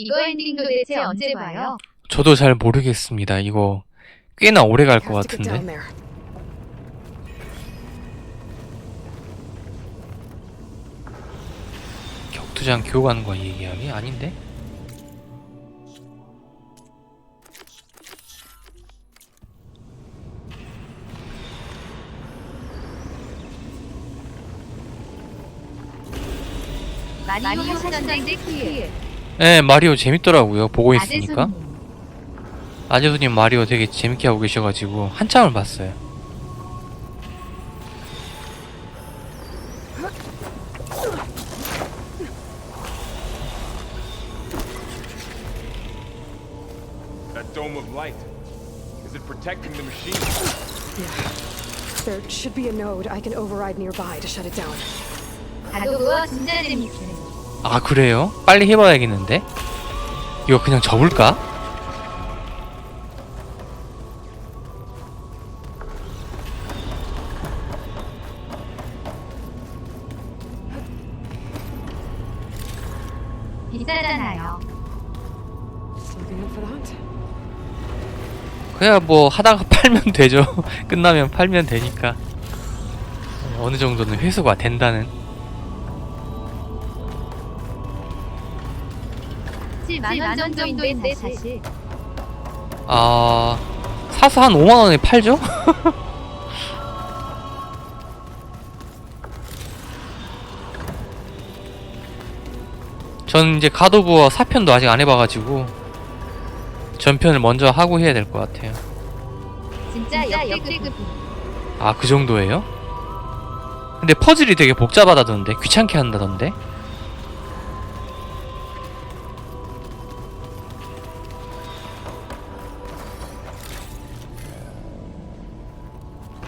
이거 엔딩 도대체 언제 봐요? 저도 잘 모르겠습니다. 이거 꽤나 오래 갈 것 같은데. 격투장 교관과 얘기하기? 아닌데? 많이 하셨는데 퀴즈. 네, 마리오 재밌더라고요. 보고 있으니까. 아재수님 마리오 되게 재밌게 하고 계셔가지고 한참을 봤어요. That dome of light. Is it protecting the machine? Yeah. There should be a node I can override nearby to shut it down. 가도부어 진짜 재밌음. 아, 그래요? 빨리 해봐야겠는데? 이거 그냥 접을까? 비싸잖아요. Looking up for the hunt. 그냥 뭐 하다가 팔면 되죠. 끝나면 팔면 되니까. 어느 정도는 회수가 된다는. 7만 원 정도인데 사실. 아, 사서 한 5만원에 팔죠? 전 이제 갓오브워 4편도 아직 안 해봐가지고 전편을 먼저 하고 해야 될 것 같아요. 진짜 역대급. 아, 그 정도예요? 근데 퍼즐이 되게 복잡하다던데, 귀찮게 한다던데.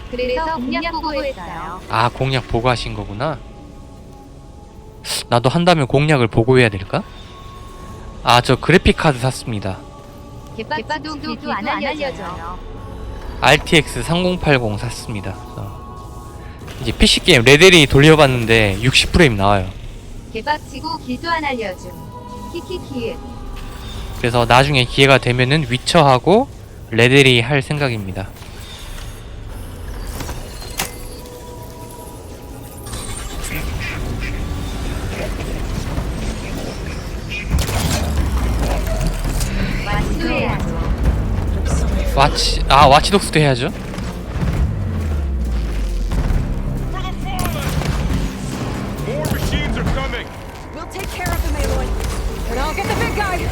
그래서 공략 보고 했어요. 아, 공략 보고 하신 거구나. 나도 한다면 공략을 보고 해야 될까? 아, 저 그래픽 카드 샀습니다. 개빡도 안 알려져요. RTX 3080 샀습니다. 이제 PC게임 레데리 돌려봤는데 60프레임 나와요. 개빡치고 길도 안 알려줌. 키키키. 그래서 나중에 기회가 되면은 위쳐하고 레데리 할 생각입니다. 와치도 해야죠. 와치독스도 해야죠. More machines are coming. We'll take care of them, Aloy. But I'll get the big guy.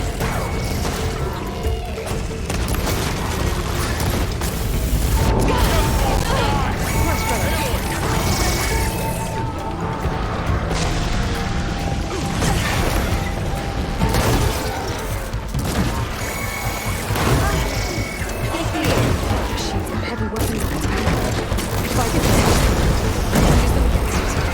Heavy weapon attack. If I get this, I'll use them against it.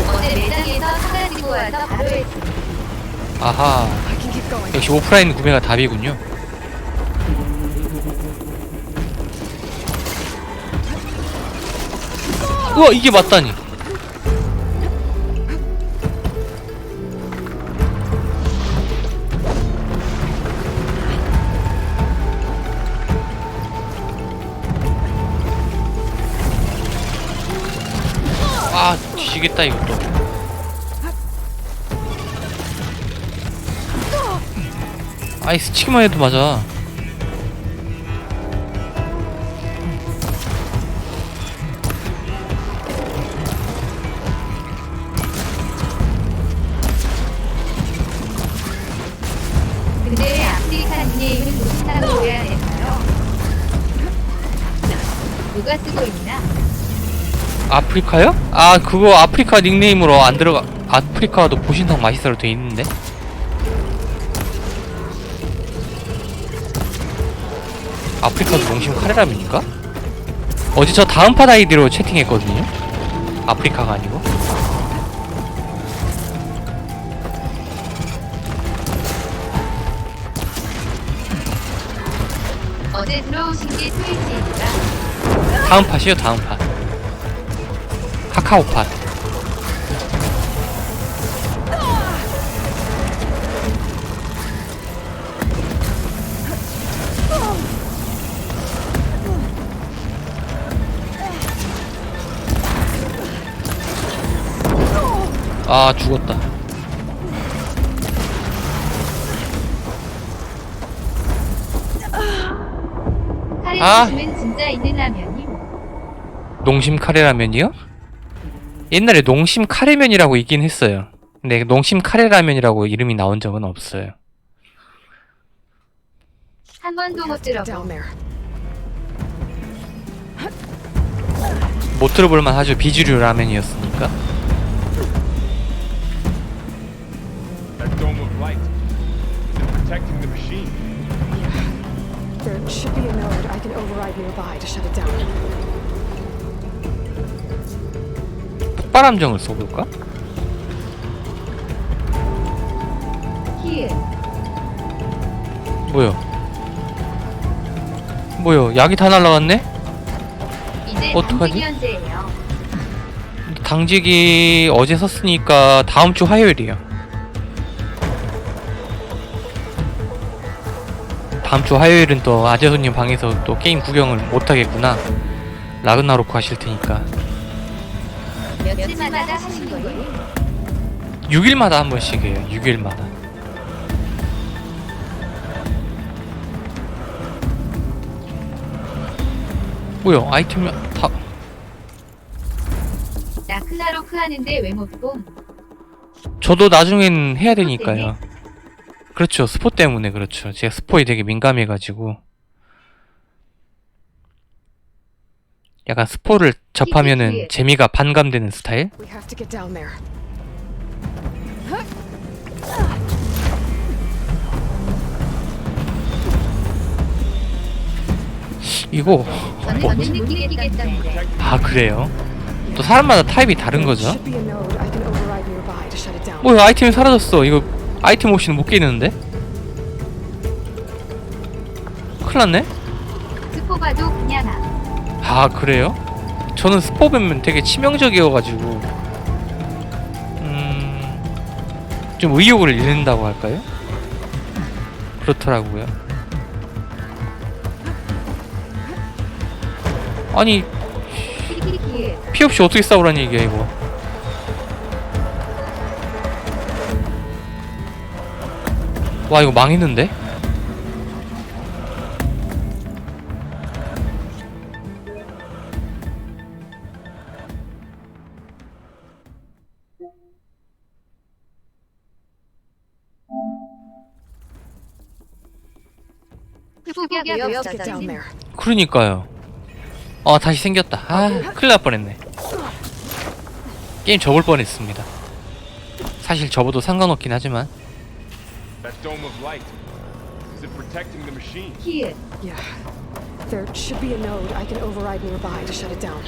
어제 매장에서 사가지고 와서 바로 했음. 아하, I can keep going. 역시 오프라인 구매가 답이군요. 우와, 이게 맞다니. 아, 뒤지겠다 이것도. 아이, 스치기만 해도 맞아. 근데 아프리카 닉네임은 무슨다고 해야 될까요? 누가 쓰고 있나? 아프리카요? 아, 그거 아프리카 닉네임으로 안 들어가. 아프리카도 보신탕 맛있어로 돼 있는데. 아프리카도 농심 카레라입니까? 어제 저 다음팟 아이디로 채팅했거든요. 아프리카가 아니고. 어제 들어오신 게 트위치입니다. 다음 팟이요, 다음 팟. 카카오 팟. 아, 죽었다. 카레님은 진짜 있는 라면이 농심 카레라면이요? 옛날에 농심 카레면이라고 있긴 했어요. 근데 농심 카레라면이라고 이름이 나온 적은 없어요. 한 번도 못 Down 들어본. there. 못 들어볼만 하죠. 비주류 라면이었으니까. That dome of light. Is it protecting the machine? There should be a node I can override nearby to shut it down. 폭발함정을 쏘볼까? 힐. 뭐요? 약이 다 날라갔네? 이제 어떡하지? 당직 현재예요. 당직이 어제 썼으니까 다음 주 화요일이에요. 다음 주 화요일은 또 아재손님 방에서 또 게임 구경을 못 하겠구나. 라그나로크 하실 테니까. 며칠마다 하신 거예요? 6일마다 한 번씩 해요. 6일마다. 뭐야? 아이템이 다 라크나로크 하는데 왜 못 봄? 저도 나중엔 해야 되니까요. 그렇죠. 스포 때문에 그렇죠. 제가 스포에 되게 민감해가지고 약간 스포를 접하면은 재미가 반감되는 스타일? We have to get down there. 이거 저는 느끼겠다는데. 아 그래요? 또 사람마다 타입이 다른 거죠? Should be a node I can override nearby to shut it down. 뭐야 아이템이 사라졌어. 이거 아이템 없이는 못 깨는데? 큰일났네? 스포가도 그냥 아 그래요? 저는 스포 뱀은 되게 치명적이어가지고 좀 의욕을 잃는다고 할까요? 그렇더라고요. 아니 힐. 피 없이 어떻게 싸우라는 얘기야 이거. 와 이거 망했는데? 후기가 왜 Get 없어졌지? down there. 그러니까요. 다시 생겼다. 아 큰일 날 뻔했네. 게임 접을 뻔했습니다. 사실 접어도 상관없긴 하지만 That dome of light. Is it protecting the machine? 힐. Yeah. There should be a node I can override nearby to shut it down.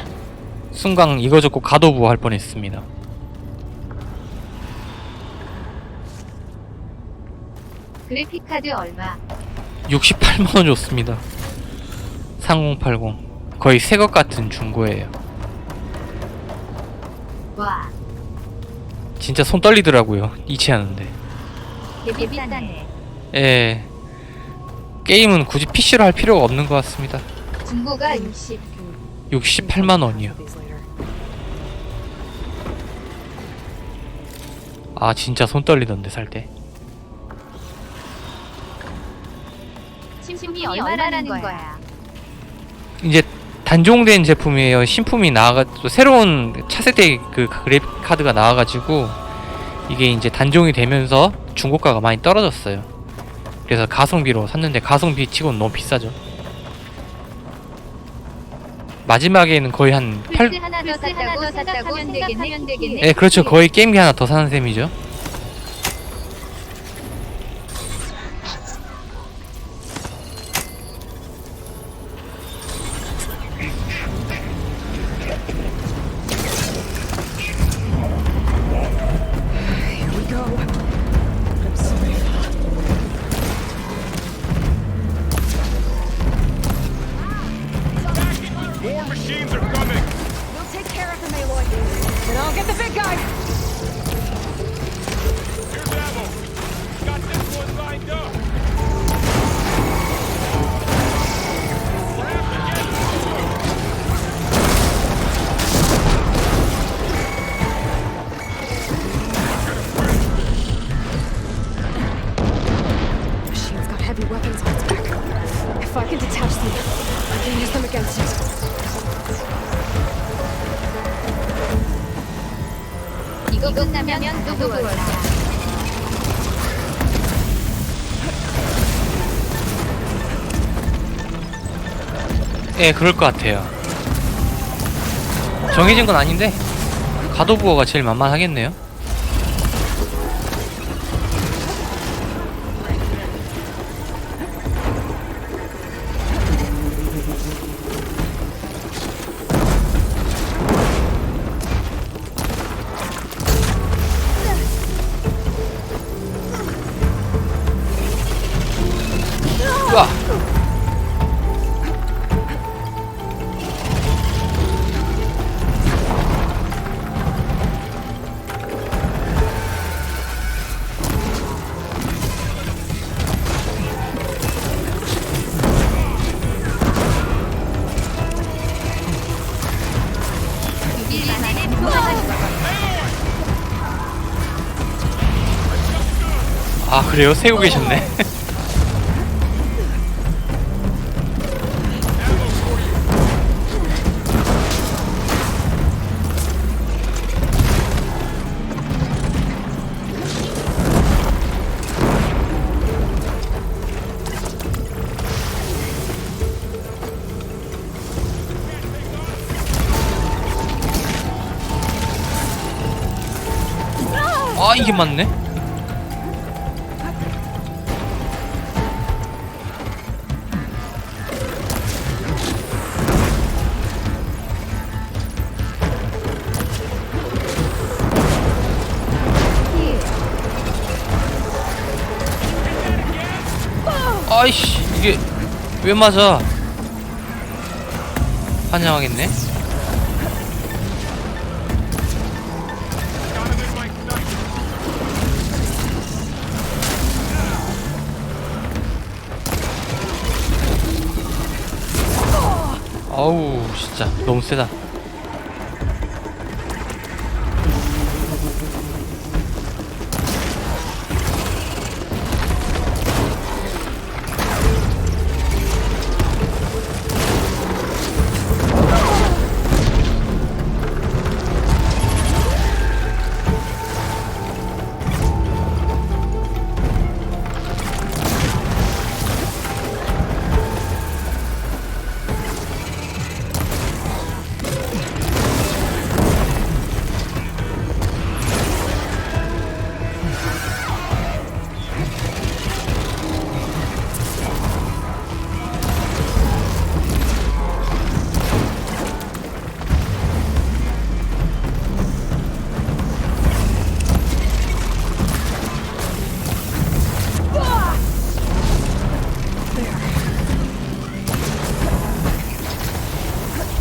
순간 이거 접고 갓오브 할 뻔했습니다. 그래픽카드 얼마? 68만원 줬습니다. 3080 거의 새것 같은 중고예요. 와. 진짜 손 떨리더라고요. 이체하는데. 비싸네. 예. 게임은 굳이 PC로 할 필요가 없는 것 같습니다. 중고가 60. 68만원이요. These later. 아 진짜 손 떨리던데 살 때. 신품이 얼마라는 거야? 이제 단종된 제품이에요. 신품이 또 새로운 차세대 그 그래픽 카드가 나와가지고 이게 이제 단종이 되면서 중고가가 많이 떨어졌어요. 그래서 가성비로 샀는데 가성비 치고는 너무 비싸죠. 마지막에는 거의 한 8... 플스 하나 더 샀다고 생각하면 되겠네. 네 그렇죠. 거의 게임기 하나 더 사는 셈이죠. Here we go. I'm sorry. I'll get the big guy. Here's ammo. Got this one lined up. We'll have to get Machine's got heavy weapons on its back. If I can detach them, I can use them against it. 이거 끝나면 누구 구원이야? 예, 그럴 것 같아요. 정해진 건 아닌데 가도부어가 제일 만만하겠네요. 우와! 아, 그래요? 세고 계셨네. 아, 이게 맞네? 아이씨, 이게 왜 맞아? 환장하겠네. got him in my sight. 아우, 진짜 너무 세다.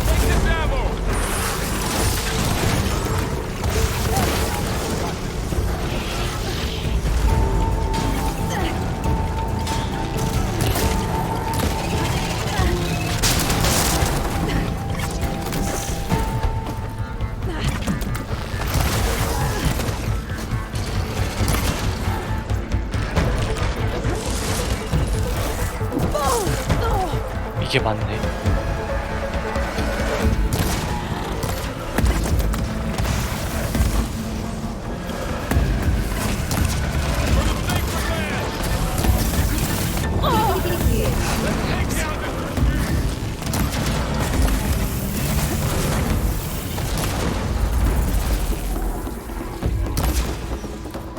Take this ammo. 이게 맞네.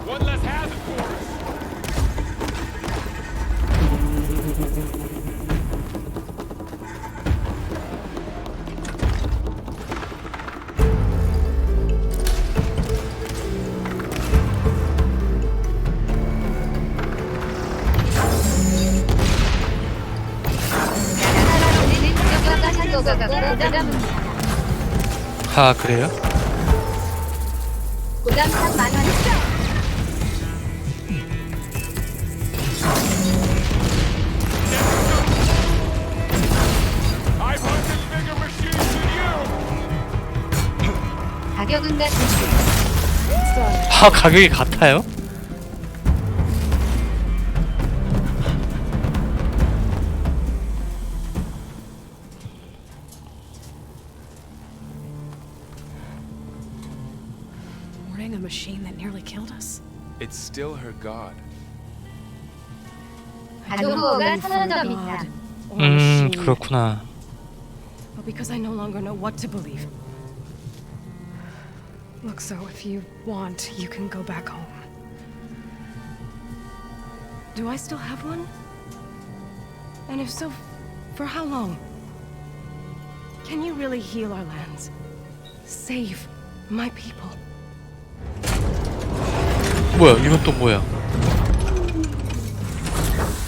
One less hazard for us. 아, 그래요? 고담 3만 원. I've hunted bigger machines than you! 가격은 같은 It's done. 아, 가격이 같아요? Boarding a machine that nearly killed us. It's still her god. I don't 가족부호가 believe for 1,000원 더 God 비싸. or machine, 그렇구나. but because I no longer know what to believe. Look, so if you want, you can go back home. Do I still have one? And if so, for how long? Can you really heal our lands? Save my people? 뭐야, 이건 또 뭐야?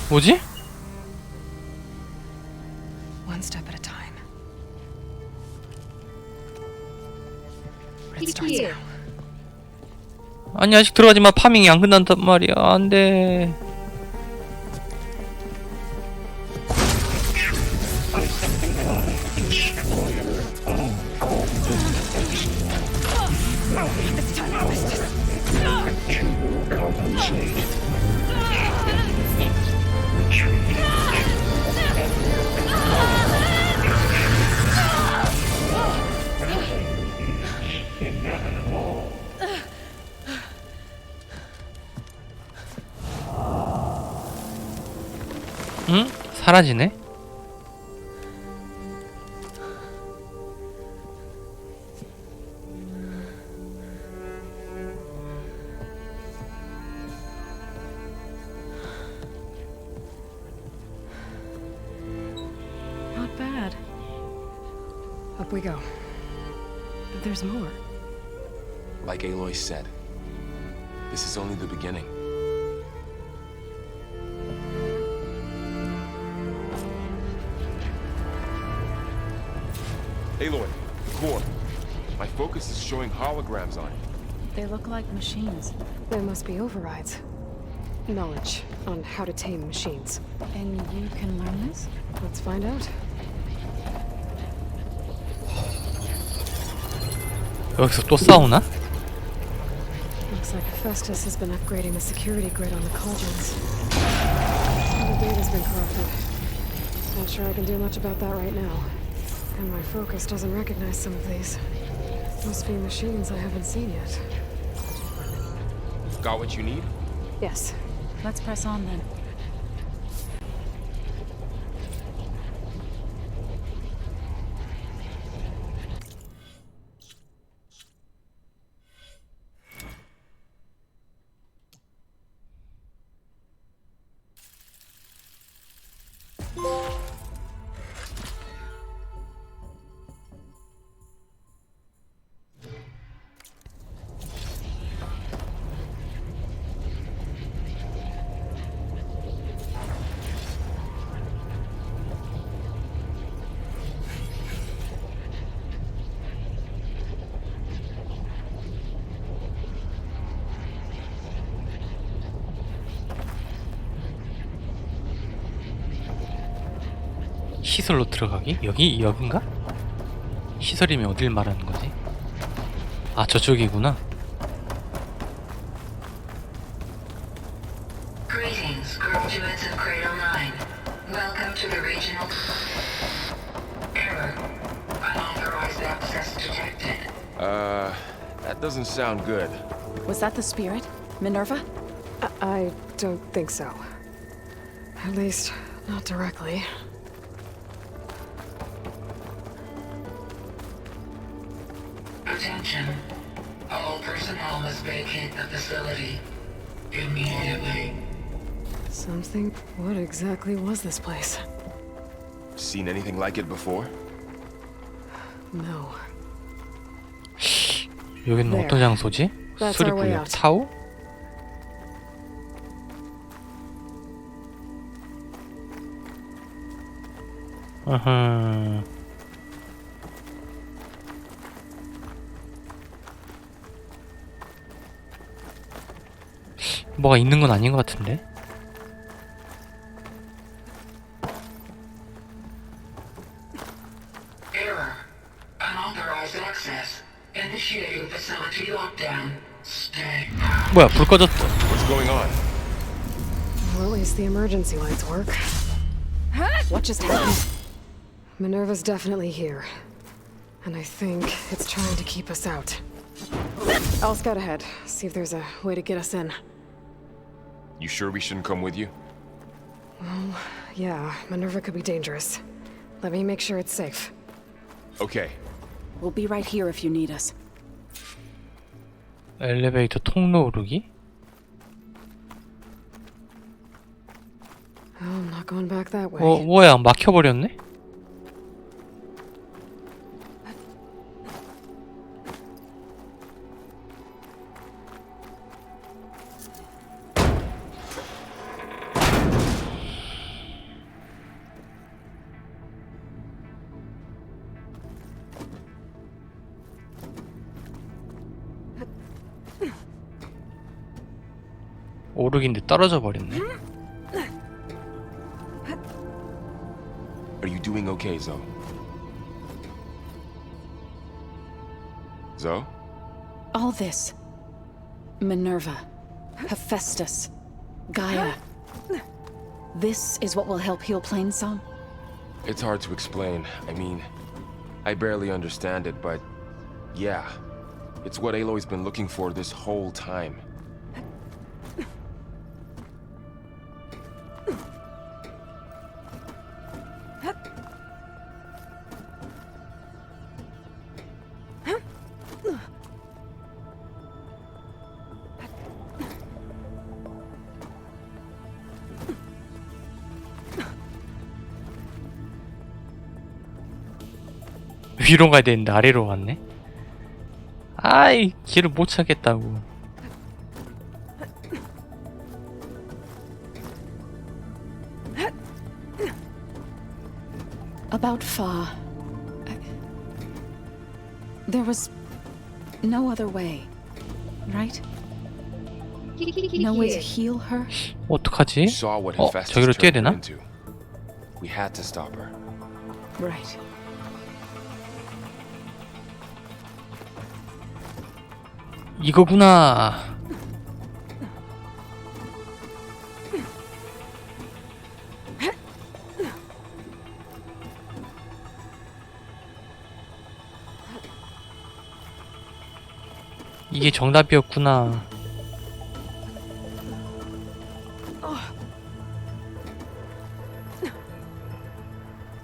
뭐지? One step at a time. But it starts 키키유. now. 아니, 아직 들어가지 마. 파밍이 안 끝난단 말이야. 안 돼. 응? 사라지네? Not bad. Up we go. But there's more. Like Aloy said, this is only the beginning. Aloy, the core. My focus is showing holograms on it. They look like machines. There must be overrides. Knowledge on how to tame machines. And you can learn this? Let's find out. 여기서 또 싸우나? Looks like Festus has been upgrading the security grid on the cauldrons. The data's been corrupted. Not sure I can do much about that right now. And my focus doesn't recognize some of these. Must be machines I haven't seen yet. Got what you need? Yes. Let's press on then. 시설로 들어가기? 여긴가? 시설이면 어딜 말하는 거지? 아, 저쪽이구나. Greetings, group units of Cradle 9. Welcome to the regional... Error. Unauthorized access detected. That doesn't sound good. Was that the spirit? Minerva? I don't think so. At least, not directly. Attention. All personnel must vacate the facility. Immediately. Something? What exactly was this place? Seen anything like it before? No. 여기는 어떤 장소지? That's our way 수리구역 out. 타우? 아하. 뭐가 있는 건 아닌 것 같은데. Error. Unauthorized access. Initiating facility lockdown. Stay. 뭐야, 불 꺼졌어. What's going on? Well, at least the emergency lights work. What just happened? Minerva's definitely here. And I think it's trying to keep us out. I'll scout ahead, see if there's a way to get us in. You sure we shouldn't come with you? Yeah, Minerva could be dangerous. Let me make sure it's safe. Okay. We'll be right here if you need us. 엘리베이터 통로 오르기? Oh, I'm not going back that way. 뭐야, 막혀버렸네? 오르긴데 떨어져 버렸네. Are you doing okay, Zoe? Zoe? All this. Minerva. Hephaestus. Gaia. This is what will help heal Plainsong? It's hard to explain. I mean, I barely understand it, but yeah. It's what Aloy's been looking for this whole time. 위로 가야 되는데 아래로 갔네. 아이, 길을 못 찾겠다고. About Fa. There was no other way, right? No way to heal her? 어떡하지? You saw what Hephaestus 저기로 뛰어야 turned her 되나? into. We had to stop her. Right. 이거구나. 이게 정답이었구나.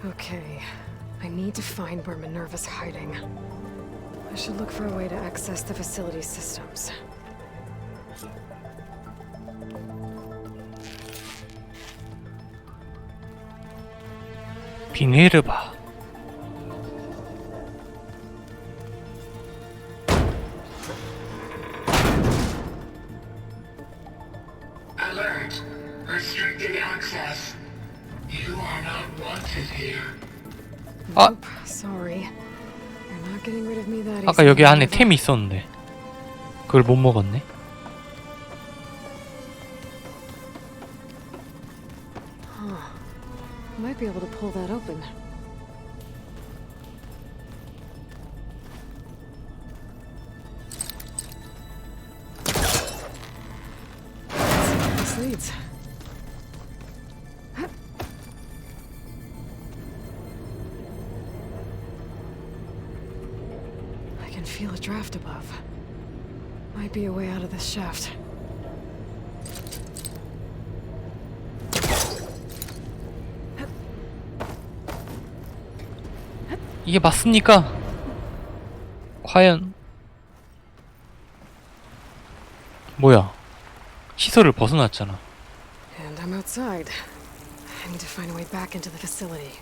Okay, I need to find where Minerva's hiding. I should look for a way to access the facility systems. 비네르바. Alert. Restricted access. You are not wanted here. 아, Nope, sorry. You're not getting rid of me that 아까 easily, 여기 안에 Minerva. 템이 있었는데 그걸 못 먹었네. Might be able to pull that open. Let's see where this leads. I can feel a draft above. Might be a way out of this shaft. 이게 맞습니까? 과연 뭐야? 시설을 벗어났잖아. And I'm outside. I need to find a way back into the facility.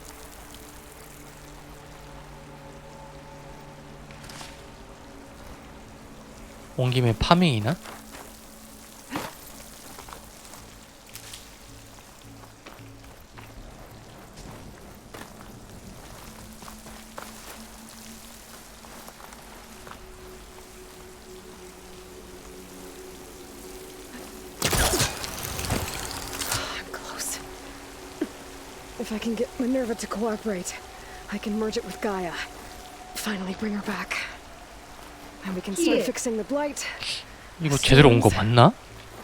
온 김에 파밍이나? If I can get Minerva to cooperate, I can merge it with Gaia. Finally bring her back. And we can start fixing the blight. 이거 제대로 온 거 맞나?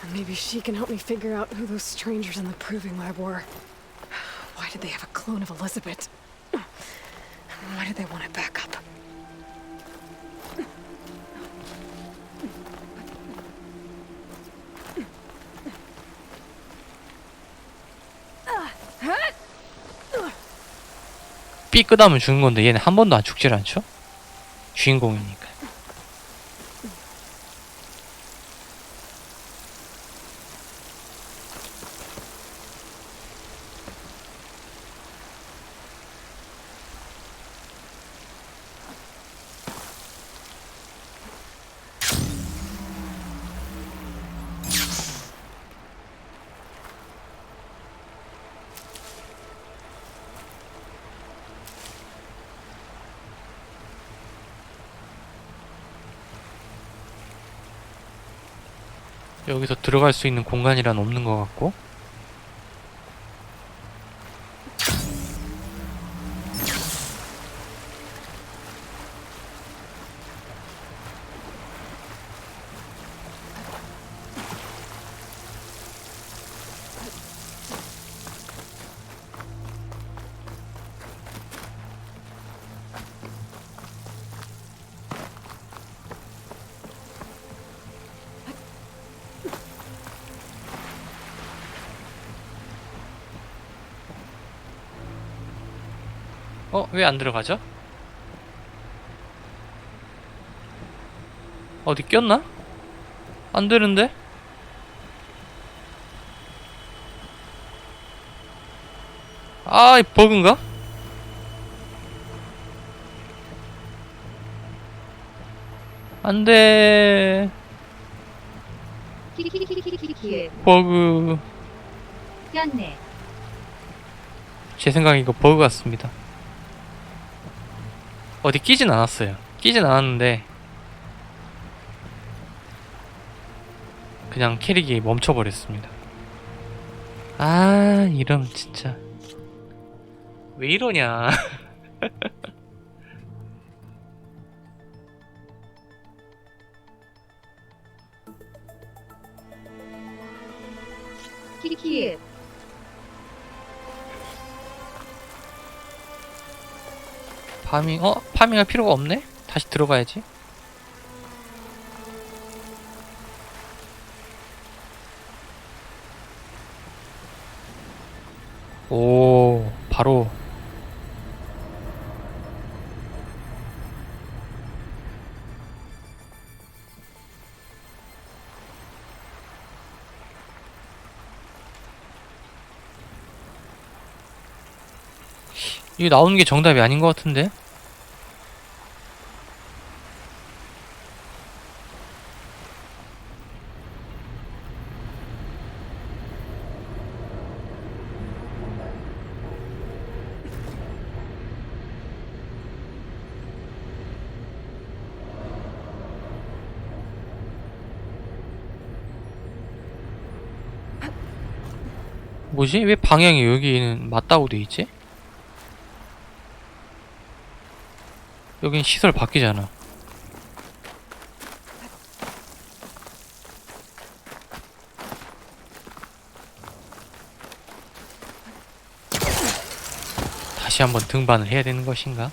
And maybe she can help me figure out who those strangers in the proving lab were. Why did they have a clone of Elizabeth? Why did they want it back up? 삐 끄다면 죽는 건데 얘는 한 번도 안 죽질 않죠? 주인공이니까. 여기서 들어갈 수 있는 공간이란 없는 것 같고. 왜 안 들어가죠? 어디 꼈나? 안 되는데? 아, 이 버그인가? 안 돼. 버그. 꼈네. 제 생각에 이거 버그 같습니다. 어디 끼진 않았어요. 끼진 않았는데 그냥 캐릭이 멈춰버렸습니다. 아, 이러면 진짜 왜 이러냐. 키키키. 파밍할 필요가 없네? 다시 들어가야지. 오, 바로. 이거 나오는 게 정답이 아닌 것 같은데? 뭐지? 왜 방향이 여기는 맞다고 돼 있지? 여긴 시설 바뀌잖아. 다시 한번 등반을 해야 되는 것인가?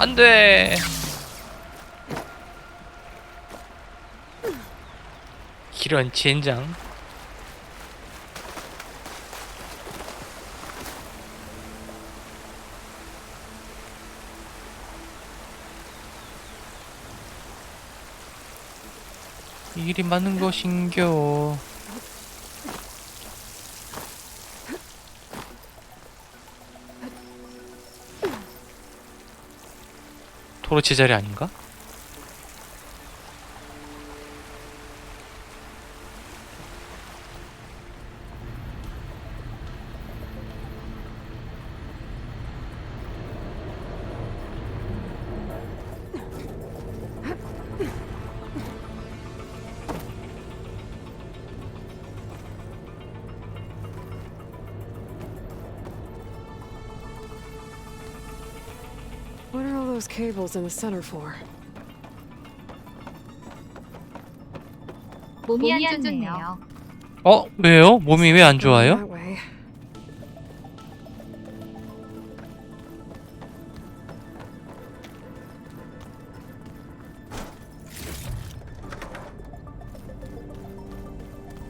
안 돼. 이런 젠장. 이 일이 맞는 것인겨. 도로 제자리 아닌가? What are all those cables in the center for? 몸이 안 좋네요. 왜요? 몸이 왜 안 That 좋아요? way.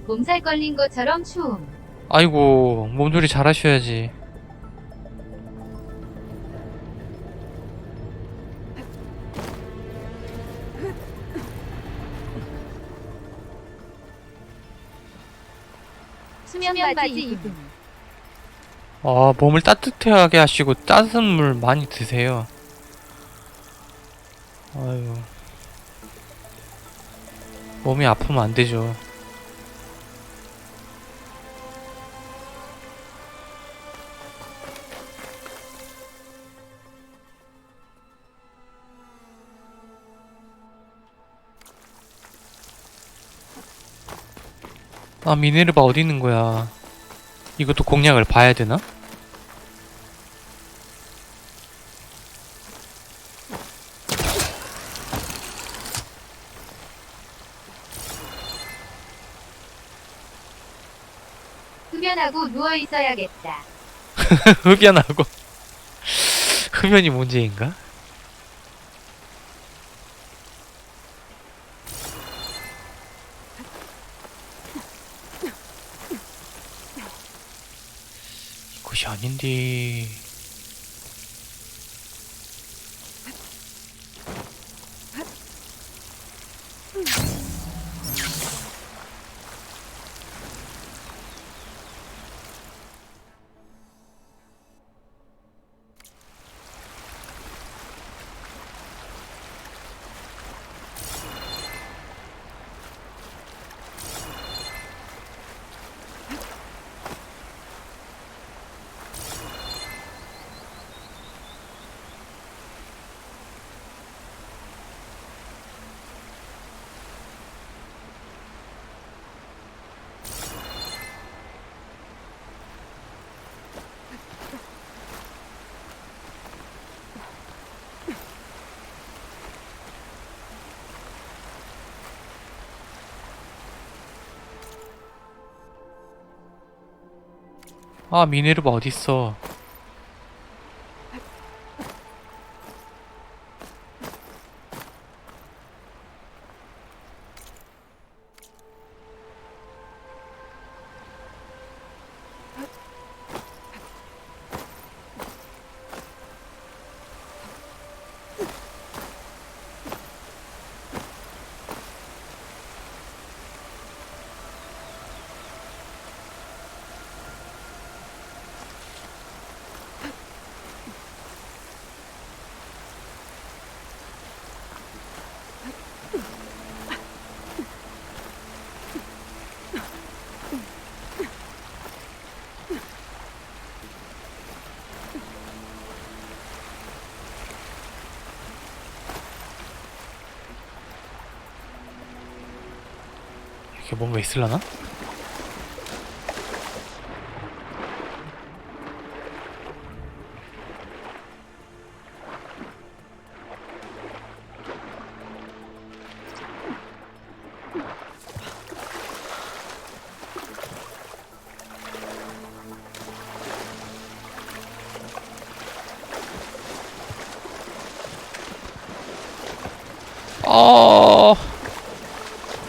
몸살 걸린 것처럼 추움. 아이고, 몸조리 잘하셔야지. 수면 바지 입음. 몸을 따뜻하게 하시고 따뜻한 물 많이 드세요. 아유, 몸이 아프면 안 되죠. 미네르바 어디 있는 거야? 이것도 공략을 봐야 되나? 흡연하고 누워 있어야겠다. 흡연하고 흡연이 문제인가? 이것이 아닌데. 미네르바 어딨어? 이게 뭔가 있을라나?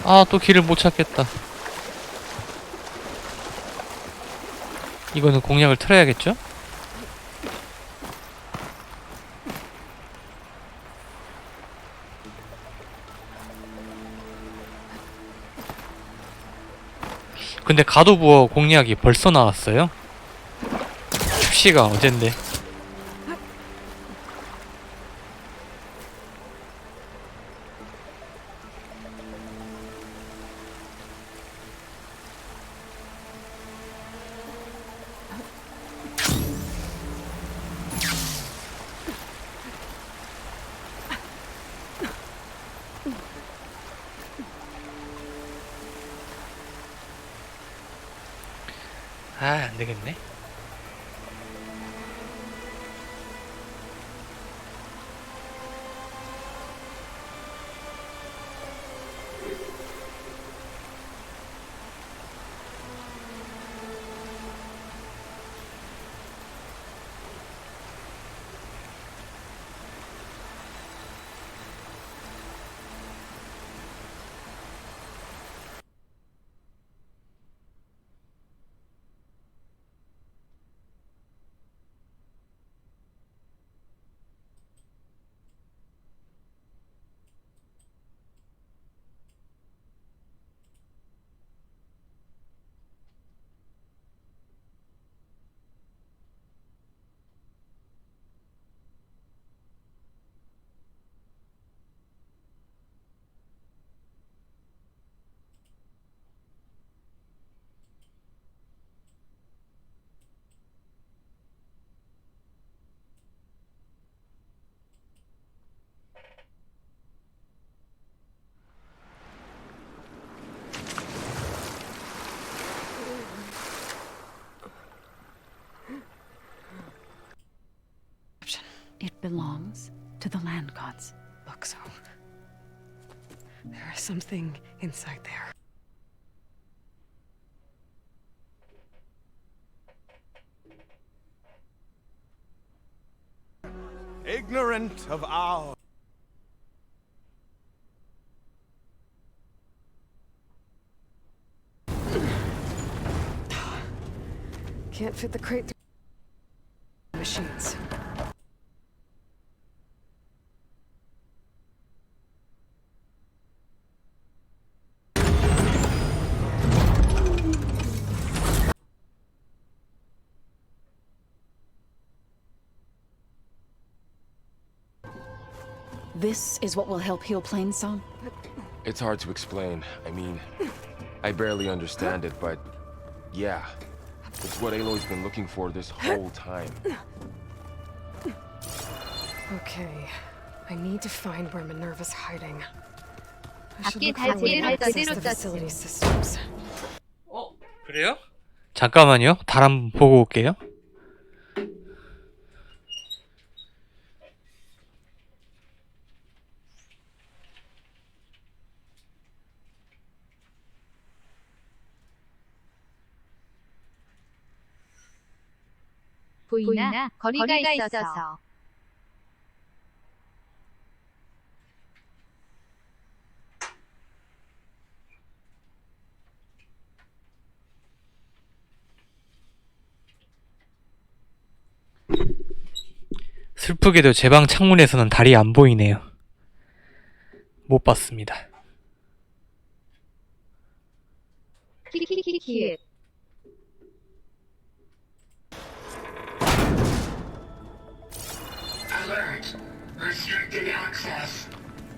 아, 또 길을 못 찾겠다. 이거는 공략을 틀어야겠죠? 근데 가도부어 공략이 벌써 나왔어요? 출시가 어젠데. 아, 안 되겠네. It belongs to the land gods. Look, so there is something inside there. Ignorant of our Can't fit the crate through machines. This is what will help heal Plainsong? It's hard to explain. I mean, I barely understand it, but yeah. It's what Aloy's been looking for this whole time. Okay, I need to find where Minerva's hiding. I should 밖에 look for a way to 달지를 access 어디로 the 떴음. facility systems. 그래요? 잠깐만요. 달 한번 보고 올게요. 보이나? 거리가 있어서. 슬프게도 제 방 창문에서는 달이 안 보이네요. 못 봤습니다. 키키키키. Alert. Restricted access.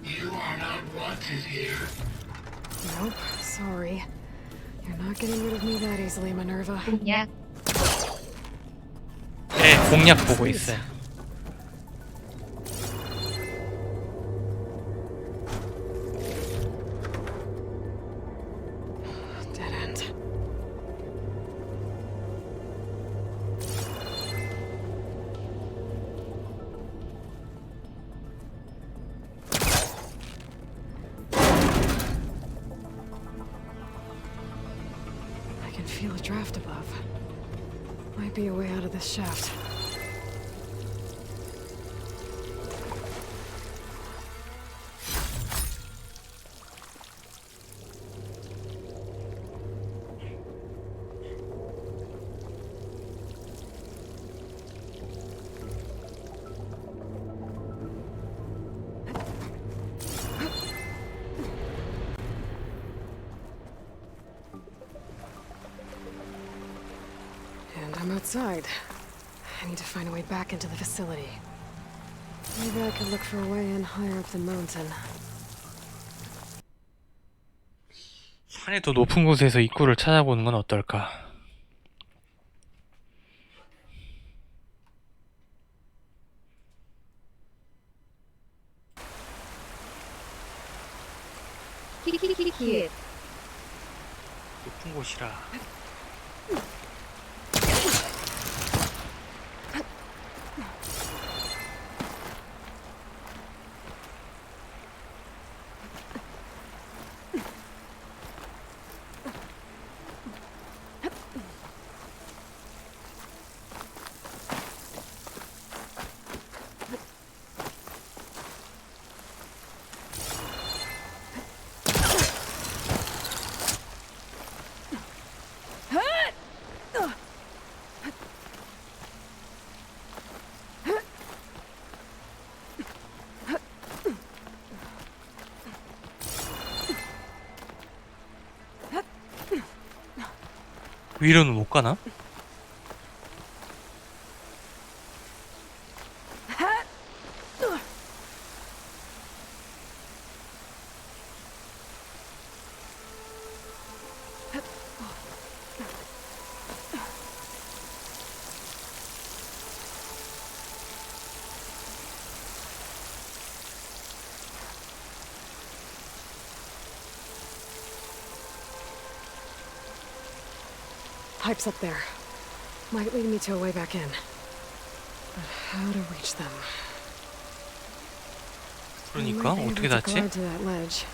You are not wanted here. Nope, sorry. You're not getting rid of me that easily, Minerva. 공략. 네, 공략 보고 있어요. Dead end. I can feel a draft above. Might be a way out of this shaft. I'm outside. I need to find a way back into the facility. Maybe I could look for a way in higher up the mountain. 산의 더 높은 곳에서 입구를 찾아보는 건 어떨까? 키키키키키. 높은 곳이라. 위로는 못 가나? Pipes up there. Might lead me to a way back in. But how to reach them? 그러니까 I might be 어떻게 able to 닿지? glide to that ledge.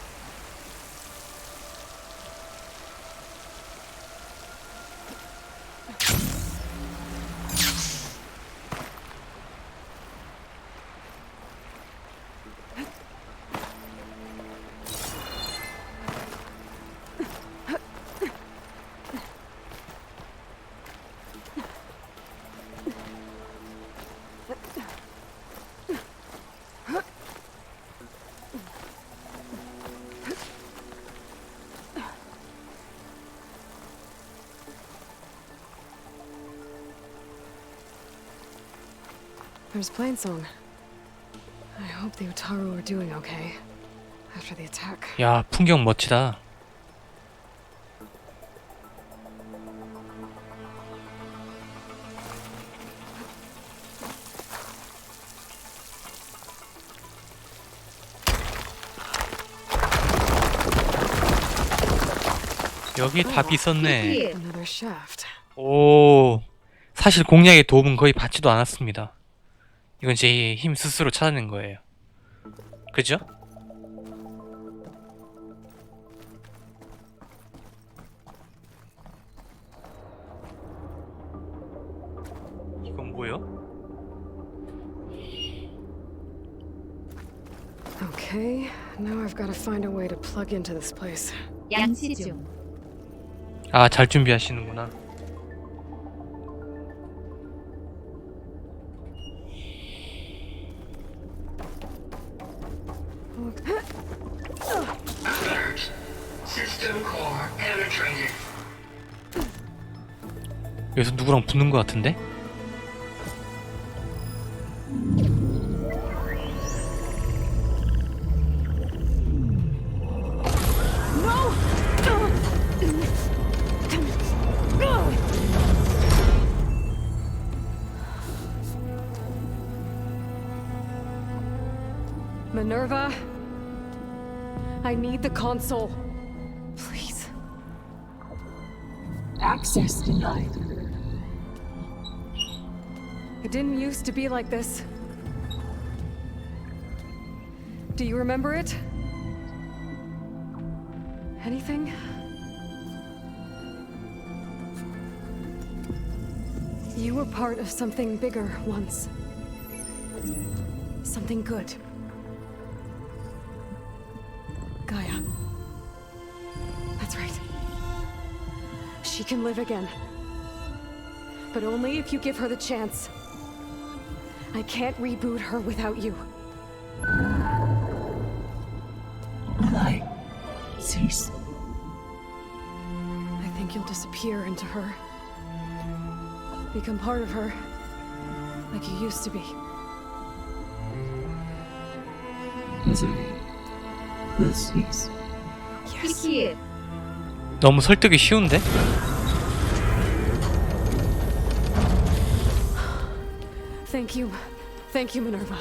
There's Plainsong. I hope the Utaru are doing okay after the attack. 야, 풍경 멋지다. 여기 답이 있었네. Another shaft. 오, 사실 공략의 도움은 거의 받지도 않았습니다. 이건 제 힘 스스로 찾아낸 거예요. 그죠? 이건 뭐요? Okay, now I've got to find a way to plug into this place. 양치 중. 아, 잘 준비하시는구나. Alert. System core penetrated. 여기서 누구랑 붙는 것 같은데? Minerva, I need the console. Please. Access denied. It didn't used to be like this. Do you remember it? Anything? You were part of something bigger once. Something good. Gaia. That's right. She can live again. But only if you give her the chance. I can't reboot her without you. Light. Cease. I think you'll disappear into her. Become part of her. Like you used to be. 키키의 너무 설득이 쉬운데? Thank you. Thank you, Minerva.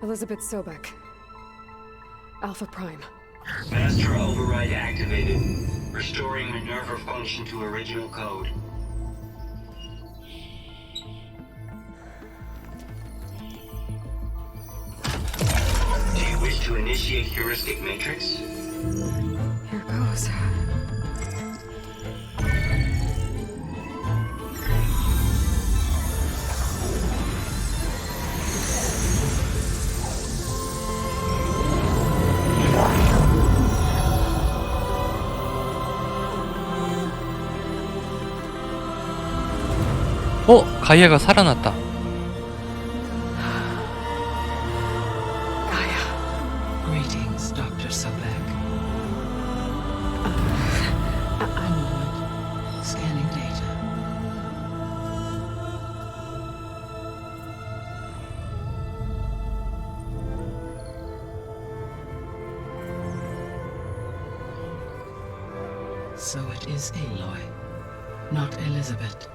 Elizabeth Sobek. Alpha Prime. Master override activated. Restoring Minerva function to original code. Do you wish to initiate heuristic matrix? Here goes. 가이아가 살아났다. Gaia. Greetings, Dr. Sobek. A moment. Scanning data. So it is Aloy, not Elizabeth.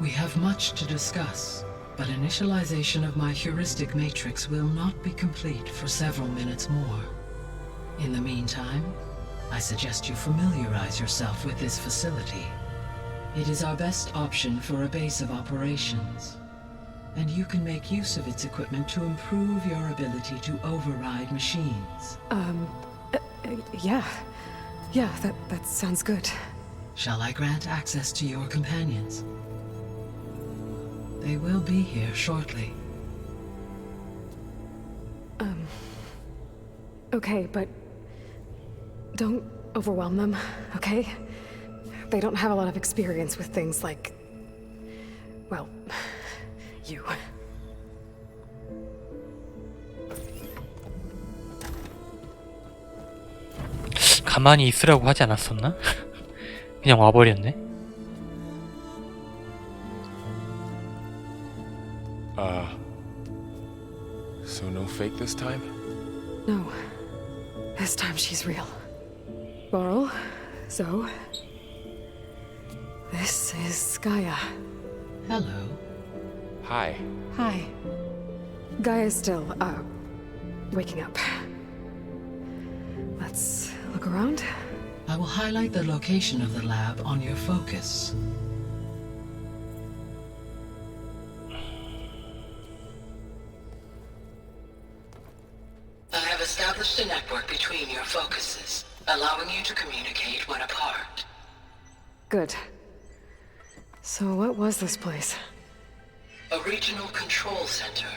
We have much to discuss, but initialization of my heuristic matrix will not be complete for several minutes more. In the meantime, I suggest you familiarize yourself with this facility. It is our best option for a base of operations, and you can make use of its equipment to improve your ability to override machines. Yeah. Yeah, that sounds good. Shall I grant access to your companions? They will be here shortly. Okay, but don't overwhelm them, okay? They don't have a lot of experience with things like, well, you. 가만히 있으라고 하지 않았었나? 그냥 와버렸네. So no fake this time? No. This time she's real. Laurel, Zoe. This is Gaia. Hello. Hi. Hi. Gaia's still, waking up. Let's look around. I will highlight the location of the lab on your focus. I have established a network between your focuses, allowing you to communicate when apart. Good. So what was this place? A regional control center,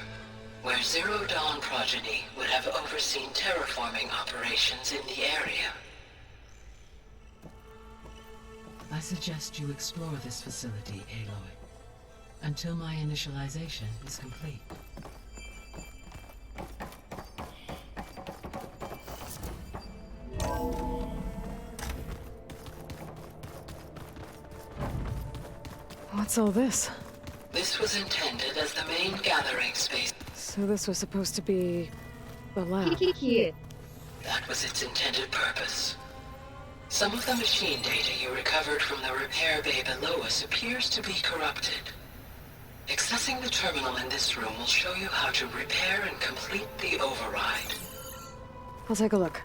where Zero Dawn progeny would have overseen terraforming operations in the area. I suggest you explore this facility, Aloy, until my initialization is complete. What's all this? This was intended as the main gathering space. So this was supposed to be the lab. 키키키의 That was its intended purpose. Some of the machine data you recovered from the repair bay below us appears to be corrupted. Accessing the terminal in this room will show you how to repair and complete the override. I'll take a look.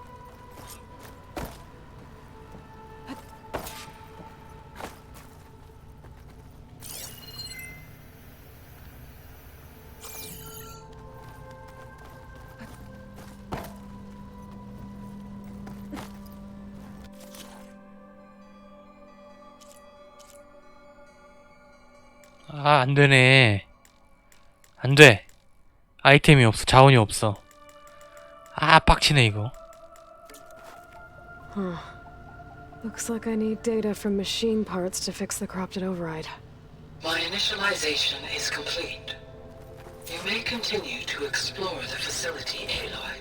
아, 안 되네. 안 돼. 아이템이 없어. 자원이 없어. 아, 빡치네 이거. Huh. Looks like I need data from machine parts to fix the corrupted override. My initialization is complete. You may continue to explore the facility, Aloy.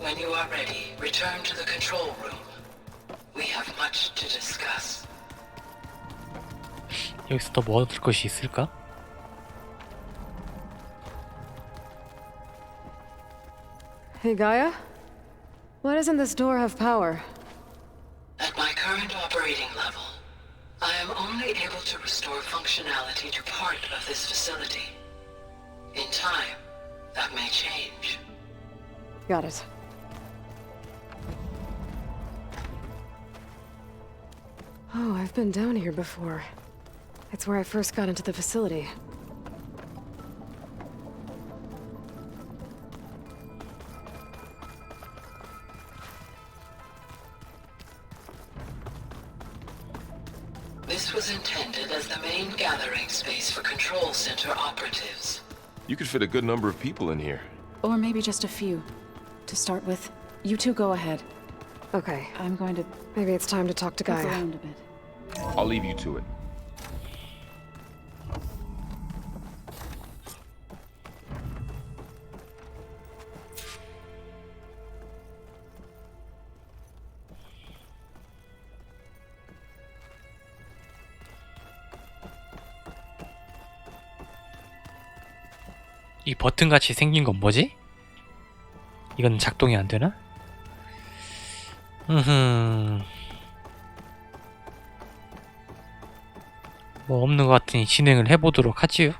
When you are ready, return to the control room. We have much to discuss. 여기서 더 뭐 얻을 것이 있을까? Hey, Gaia? Why doesn't this door have power? At my current operating level, I am only able to restore functionality to part of this facility. In time, that may change. Got it. Oh, I've been down here before. It's where I first got into the facility. This was intended as the main gathering space for control center operatives. You could fit a good number of people in here. Or maybe just a few. To start with, you two go ahead. Okay, I'm going to maybe it's time to talk to look Gaia. around a bit. I'll leave you to it. 이 버튼같이 생긴 건 뭐지? 이건 작동이 안 되나? 뭐 없는 것 같으니 진행을 해보도록 하지요.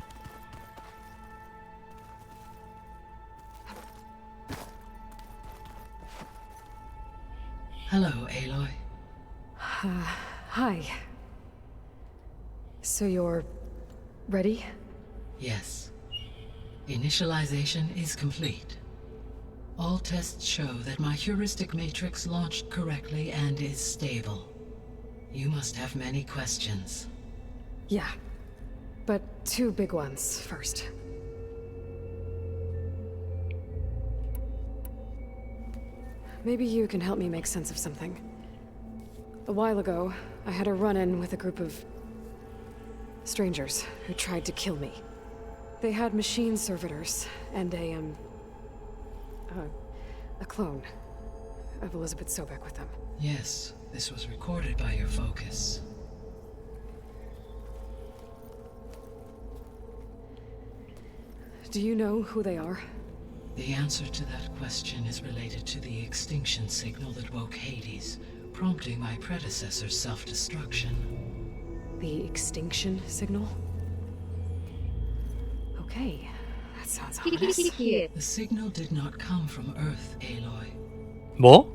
Hello, Aloy. Hi. So you're ready? Yes. Initialization is complete. All tests show that my heuristic matrix launched correctly and is stable. You must have many questions. Yeah. But two big ones first. Maybe you can help me make sense of something. A while ago, I had a run-in with a group of strangers who tried to kill me. They had machine servitors and a clone of Elizabeth Sobek with them. Yes, this was recorded by your focus. Do you know who they are? The answer to that question is related to the extinction signal that woke Hades, prompting my predecessor's self-destruction. The extinction signal? Okay, that sounds ominous. The signal did not come from Earth, Aloy. 뭐?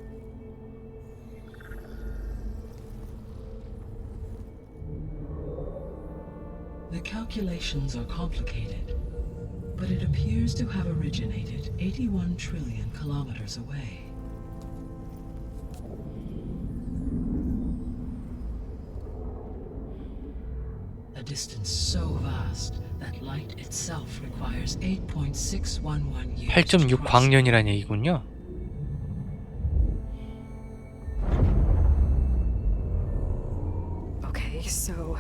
The calculations are complicated, but it appears to have originated 81 trillion kilometers away. A distance so vast that light itself requires 8.611 years. 8.6 광년이란 얘기군요. Okay, so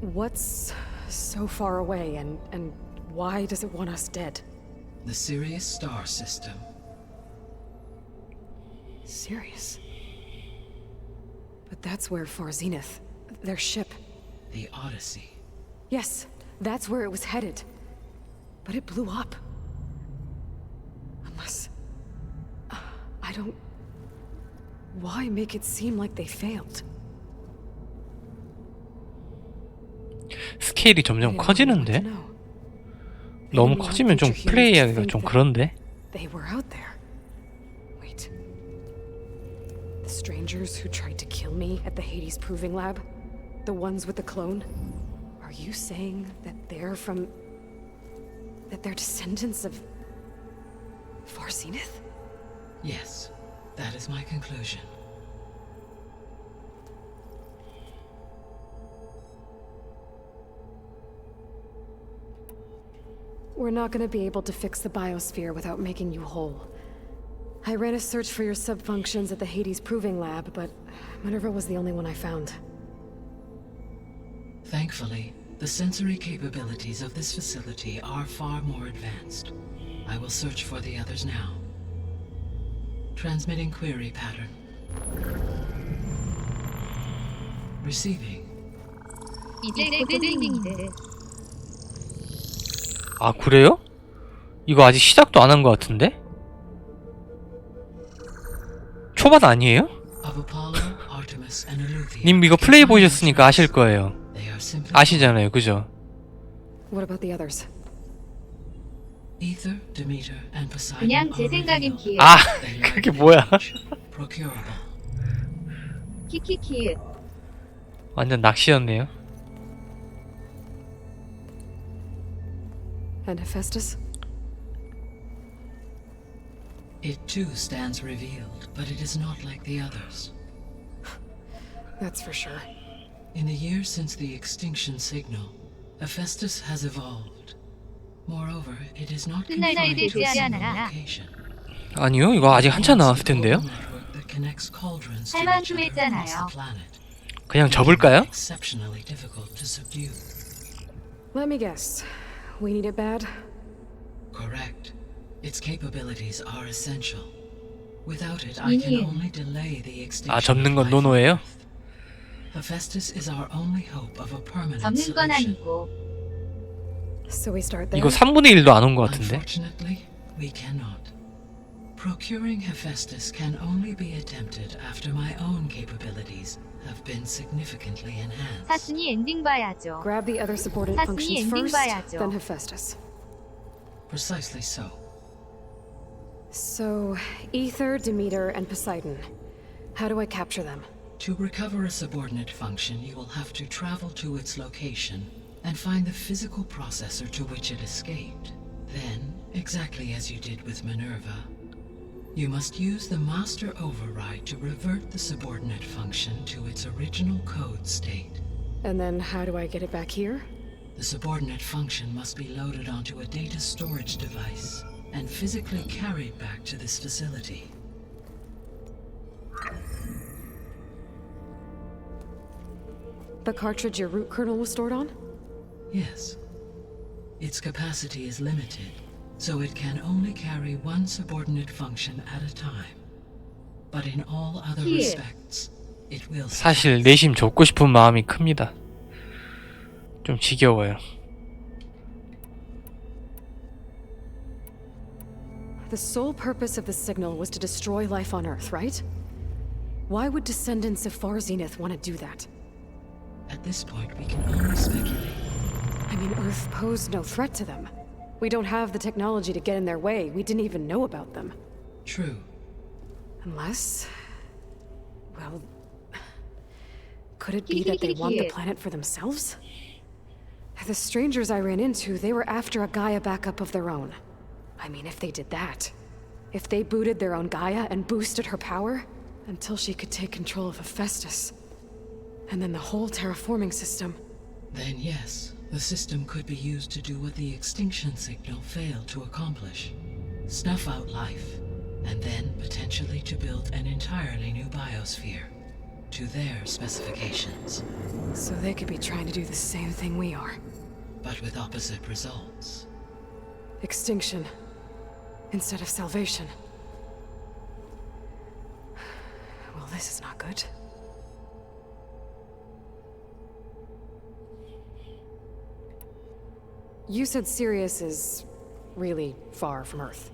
what's so far away and why does it want us dead? The Sirius star system. Sirius? But that's where Far Zenith, their ship. The Odyssey. Yes, that's where it was headed. But it blew up. Unless... I don't... Why make it seem like they failed? 스케일이 점점 커지는데? 너무 커지면 좀 플레이하기가 좀 그런데? They were out there. Wait. The strangers who tried to kill me at the Hades Proving Lab? The ones with the clone? Are you saying that they're from... that they're descendants of... Far Zenith? Yes, that is my conclusion. We're not gonna be able to fix the biosphere without making you whole. I ran a search for your subfunctions at the Hades Proving Lab, but Minerva was the only one I found. Thankfully, the sensory capabilities of this facility are far more advanced. I will search for the others now. Transmitting query pattern. Receiving. 이제 곧 엔딩인데. 아 그래요? 이거 아직 시작도 안 한 것 같은데? 초반 아니에요? Of Apollo, Artemis, and Eleuthia. 님 이거 플레이 보셨으니까 아실 거예요. 아시잖아요, 그죠? What about the others? Ether, Demeter, and Poseidon. 그냥 제 생각인 기회. 아 그게 뭐야? Procurable. 키키키에. 완전 낚시였네요. And Hephaestus? It too stands revealed, but it is not like the others. That's for sure. In the years since the extinction signal, Hephaestus has evolved. Moreover, it is not 끝날 confined 때 to a 되지 single 않았나? location. 아니요, 이거 아직 한참 남았을 텐데요. Network that connects cauldrons to 할 each 만큼 other across 했잖아요. the planet. 그냥 접을까요? Exceptionally difficult to subdue. Let me guess. We need it bad? Correct. Its capabilities are essential. Without it, I can only delay the extinction. 아 접는 건 of life on 노노예요? Earth. Hephaestus is our only hope of a permanent 접는 건 solution. 아니고. So we start there? 이거 3분의 1도 안 온 것 같은데. Unfortunately, we cannot. Procuring Hephaestus can only be attempted after my own capabilities have been significantly enhanced. 사순이 엔딩 봐야죠. Grab the other subordinate 사순이 functions 엔딩 first, 봐야죠. then Hephaestus. Precisely so. So, Ether, Demeter, and Poseidon. How do I capture them? To recover a subordinate function, you will have to travel to its location and find the physical processor to which it escaped. Then, exactly as you did with Minerva, you must use the master override to revert the subordinate function to its original code state. And then how do I get it back here? The subordinate function must be loaded onto a data storage device and physically carried back to this facility. The cartridge your root kernel was stored on? Yes. Its capacity is limited, so it can only carry one subordinate function at a time. But in all other respects, it will 사실 내심 접고 싶은 마음이 큽니다. 좀 지겨워요. The sole purpose of the signal was to destroy life on Earth, right? Why would descendants of Far Zenith want to do that? At this point, we can only speculate. I mean, Earth posed no threat to them. We don't have the technology to get in their way. We didn't even know about them. True. Unless... well... could it be that they want the planet for themselves? The strangers I ran into, they were after a Gaia backup of their own. I mean, if they did that... if they booted their own Gaia and boosted her power... until she could take control of Hephaestus. And then the whole terraforming system... Then yes, the system could be used to do what the extinction signal failed to accomplish. Snuff out life, and then potentially to build an entirely new biosphere. To their specifications. So they could be trying to do the same thing we are. But with opposite results. Extinction. Instead of salvation. Well, this is not good. You said Sirius is really far from Earth.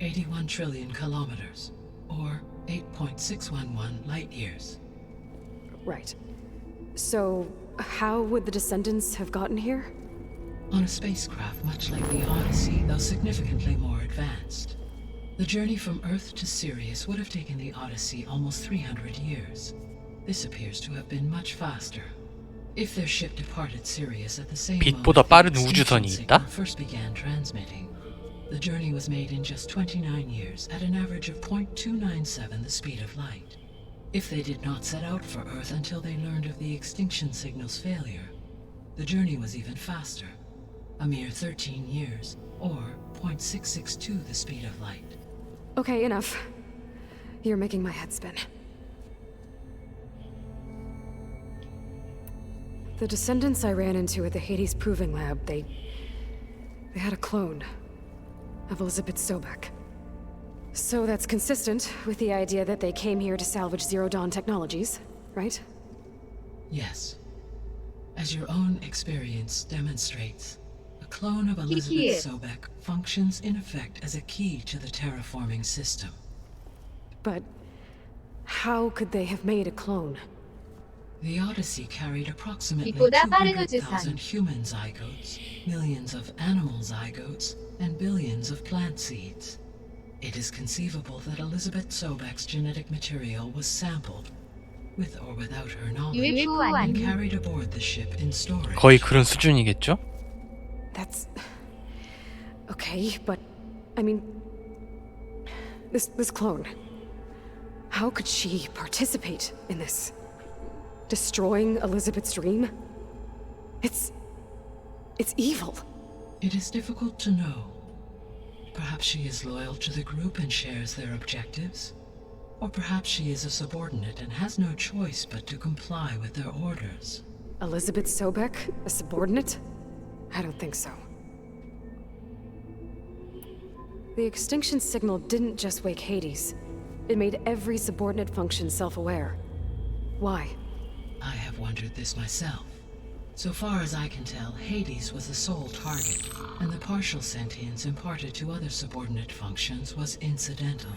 81 trillion kilometers, or 8.611 light years. Right. So, how would the descendants have gotten here? On a spacecraft much like the Odyssey, though significantly more advanced. The journey from Earth to Sirius would have taken the Odyssey almost 300 years. This appears to have been much faster. If their ship departed Sirius at the same 빛보다 moment 빠른 the 우주선이 extinction 있다? signal first began transmitting, the journey was made in just 29 years at an average of 0.297 the speed of light. If they did not set out for Earth until they learned of the extinction signal's failure, the journey was even faster, a mere 13 years, or 0.662 the speed of light. Okay, enough. You're making my head spin. The descendants I ran into at the Hades Proving Lab, they had a clone of Elizabeth Sobek. So that's consistent with the idea that they came here to salvage Zero Dawn technologies, right? Yes. As your own experience demonstrates, a clone of Kiki. Elizabeth Sobek functions in effect as a key to the terraforming system. But how could they have made a clone? The Odyssey carried approximately 이보다 빠른 200,000 human zygotes, millions of animal zygotes, and billions of plant seeds. It is conceivable that Elizabeth Sobek's genetic material was sampled, with or without her knowledge, UFO and 아니? carried aboard the ship in storage. 거의 그런 수준이겠죠? That's... Okay, but... I mean... This clone... How could she participate in this? Destroying Elizabeth's dream? It's evil. It is difficult to know. Perhaps she is loyal to the group and shares their objectives. Or perhaps she is a subordinate and has no choice but to comply with their orders. Elizabeth Sobek, a subordinate? I don't think so. The extinction signal didn't just wake Hades. It made every subordinate function self-aware. Why? I have wondered this myself. So far as I can tell, Hades was the sole target, and the partial sentience imparted to other subordinate functions was incidental.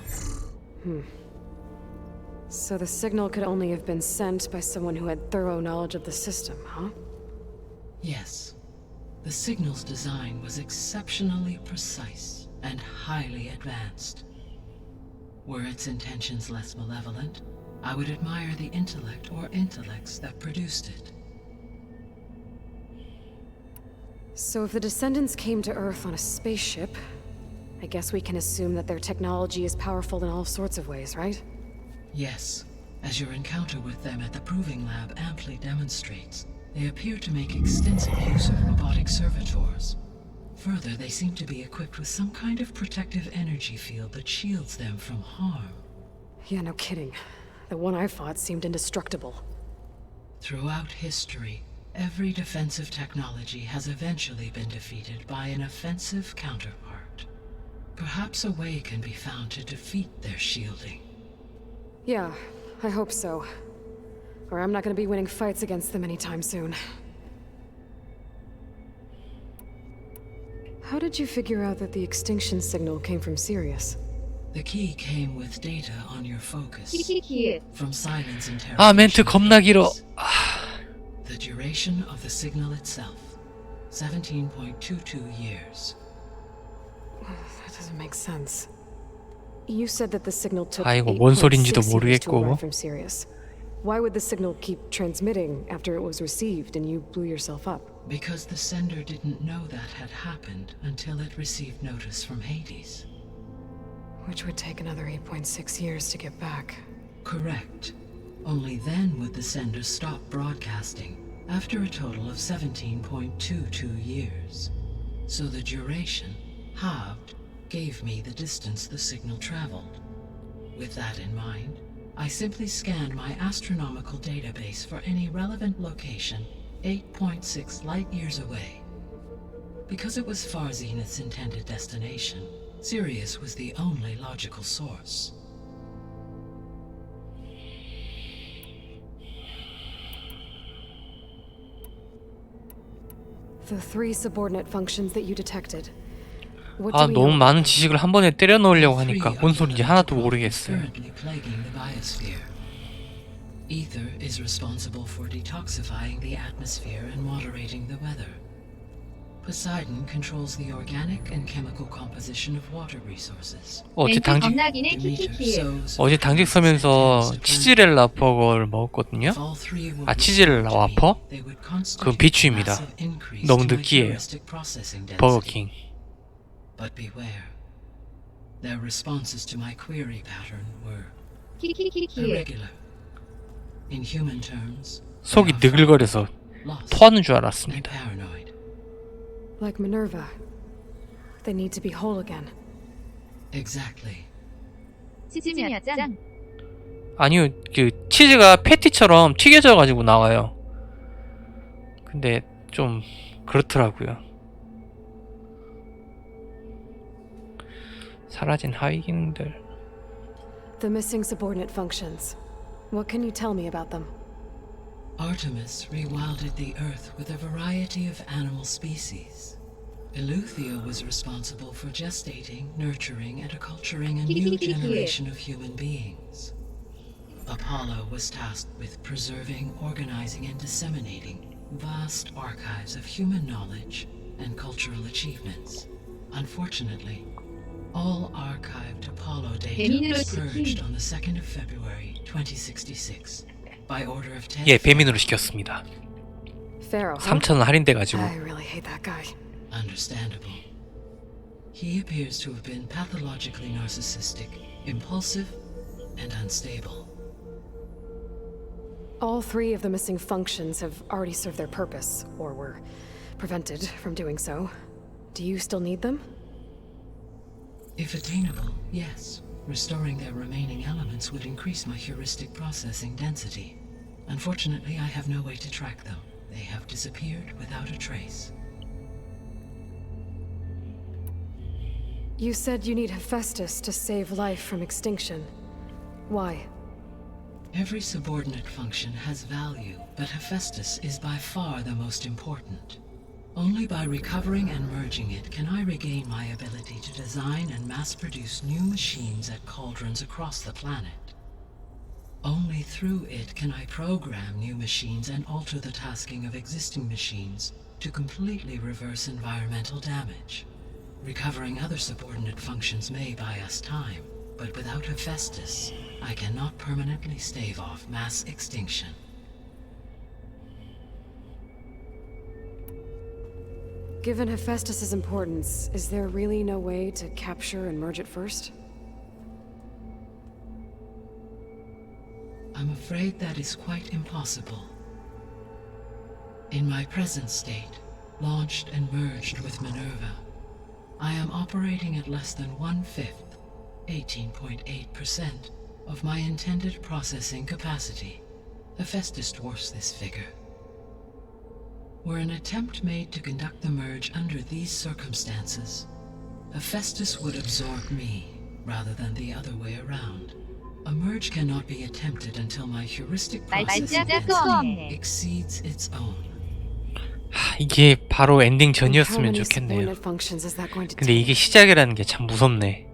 So the signal could only have been sent by someone who had thorough knowledge of the system, huh? Yes. The signal's design was exceptionally precise and highly advanced. Were its intentions less malevolent, I would admire the intellect or intellects that produced it. So if the descendants came to Earth on a spaceship, I guess we can assume that their technology is powerful in all sorts of ways, right? Yes, as your encounter with them at the Proving Lab amply demonstrates, they appear to make extensive use of robotic servitors. Further, they seem to be equipped with some kind of protective energy field that shields them from harm. Yeah, no kidding. The one I fought seemed indestructible. Throughout history, every defensive technology has eventually been defeated by an offensive counterpart. Perhaps a way can be found to defeat their shielding. Yeah, I hope so. Or I'm not gonna be winning fights against them anytime soon. How did you figure out that the extinction signal came from Sirius? The key came with data on your focus. 키키키키. From silence interrogation. 아, 멘트 겁나 길어. The duration of the signal itself, 17.22 years. That doesn't make sense. You said that the signal took 아이고, 뭔 8.6 소린지도 years to 모르겠고. arrive from Sirius. Why would the signal keep transmitting after it was received and you blew yourself up? Because the sender didn't know that had happened until it received notice from Hades. Which would take another 8.6 years to get back. Correct. Only then would the sender stop broadcasting, after a total of 17.22 years. So the duration, halved, gave me the distance the signal traveled. With that in mind, I simply scanned my astronomical database for any relevant location 8.6 light-years away. Because it was far Zenith's intended destination, Sirius was the only logical source. The 3 subordinate functions that you detected. What 아, do we 너무 know? 많은 지식을 한 번에 때려 넣으려고 Three 하니까 of 뭔 the 소리인지 하나도 electrons 모르겠어요. currently plaguing the biosphere. Ether is responsible for detoxifying the atmosphere and moderating the weather. Poseidon controls the organic and chemical composition of water resources. 어제 멘트 당직 겁나기네 Demeter 키키키. sows 어제 당직 서면서 치즈렐라 버거를 먹었거든요. If all three were 아, 치즈렐라 restored to me, 와퍼? they would 그건 constitute 비추입니다. massive increase 너무 to my 느끼해요. heuristic processing density. 버거킹. But beware. Their responses to my query pattern were 키키키키. irregular. In human terms, 속이 they are 느글거려서 lost 토하는 줄 and 알았습니다. paranoid. Like Minerva. They need to be whole again. Exactly. 치즈 몇 장? 아니요, 그 치즈가 패티처럼 튀겨져 가지고 나와요. 근데 좀 그렇더라고요. 사라진 하위 기능들. The missing subordinate functions. What can you tell me about them? Artemis rewilded the Earth with a variety of animal species. Eleuthia was responsible for gestating, nurturing, and acculturating a new generation of human beings. Apollo was tasked with preserving, organizing, and disseminating vast archives of human knowledge and cultural achievements. Unfortunately, all archived Apollo data was purged on the 2nd of February, 2066, by order of Ted. 예, 배민으로 시켰습니다. Pharaoh, huh? 3,000원 할인돼가지고. I really hate that guy. Understandable. He appears to have been pathologically narcissistic, impulsive, and unstable. All 3 of the missing functions have already served their purpose, or were prevented from doing so. Do you still need them? If attainable, yes. Restoring their remaining elements would increase my heuristic processing density. Unfortunately, I have no way to track them. They have disappeared without a trace. You said you need Hephaestus to save life from extinction. Why? Every subordinate function has value, but Hephaestus is by far the most important. Only by recovering and merging it can I regain my ability to design and mass-produce new machines at cauldrons across the planet. Only through it can I program new machines and alter the tasking of existing machines to completely reverse environmental damage. Recovering other subordinate functions may buy us time, but without Hephaestus, I cannot permanently stave off mass extinction. Given Hephaestus's importance, is there really no way to capture and merge it first? I'm afraid that is quite impossible. In my present state, launched and merged with Minerva, I am operating at less than 1/5, 18.8%, of my intended processing capacity. Hephaestus dwarfs this figure. Were an attempt made to conduct the merge under these circumstances, Hephaestus would absorb me, rather than the other way around. A merge cannot be attempted until my heuristic processing density exceeds its own. 이게 바로 엔딩 전이었으면 좋겠네요. 근데 이게 시작이라는 게 참 무섭네.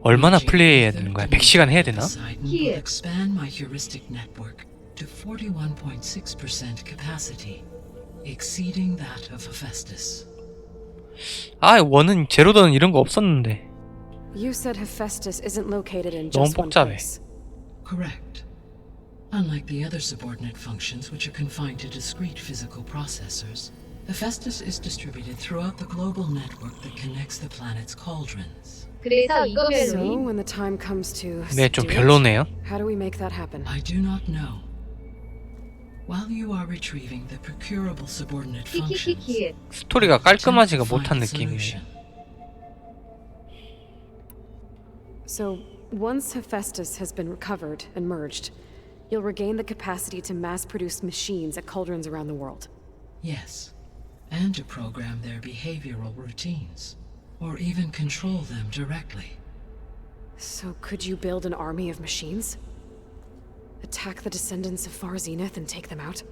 얼마나 플레이해야 되는 거야? 100시간 해야 되나? Will expand my heuristic network to 41.6% capacity, exceeding that of Hephaestus. 아, 원은 제로던 이런 거 없었는데. You said Hephaestus isn't located in 너무 just one 복잡해. place. Correct. Unlike the other subordinate functions which are confined to discrete physical processors, Hephaestus is distributed throughout the global network that connects the planet's cauldrons. 그래서 So, 이거별로 when the time comes to 네, 좀 do it, 별로네요. how do we make that happen? I do not know. While you are retrieving the procurable subordinate functions, 키키키키 스토리가 깔끔하지가 find 못한 a 느낌이에요. solution. So, once Hephaestus has been recovered and merged, you'll regain the capacity to mass-produce machines at cauldrons around the world. Yes, and to program their behavioral routines, or even control them directly. So could you build an army of machines? Attack the descendants of Far Zenith and take them out?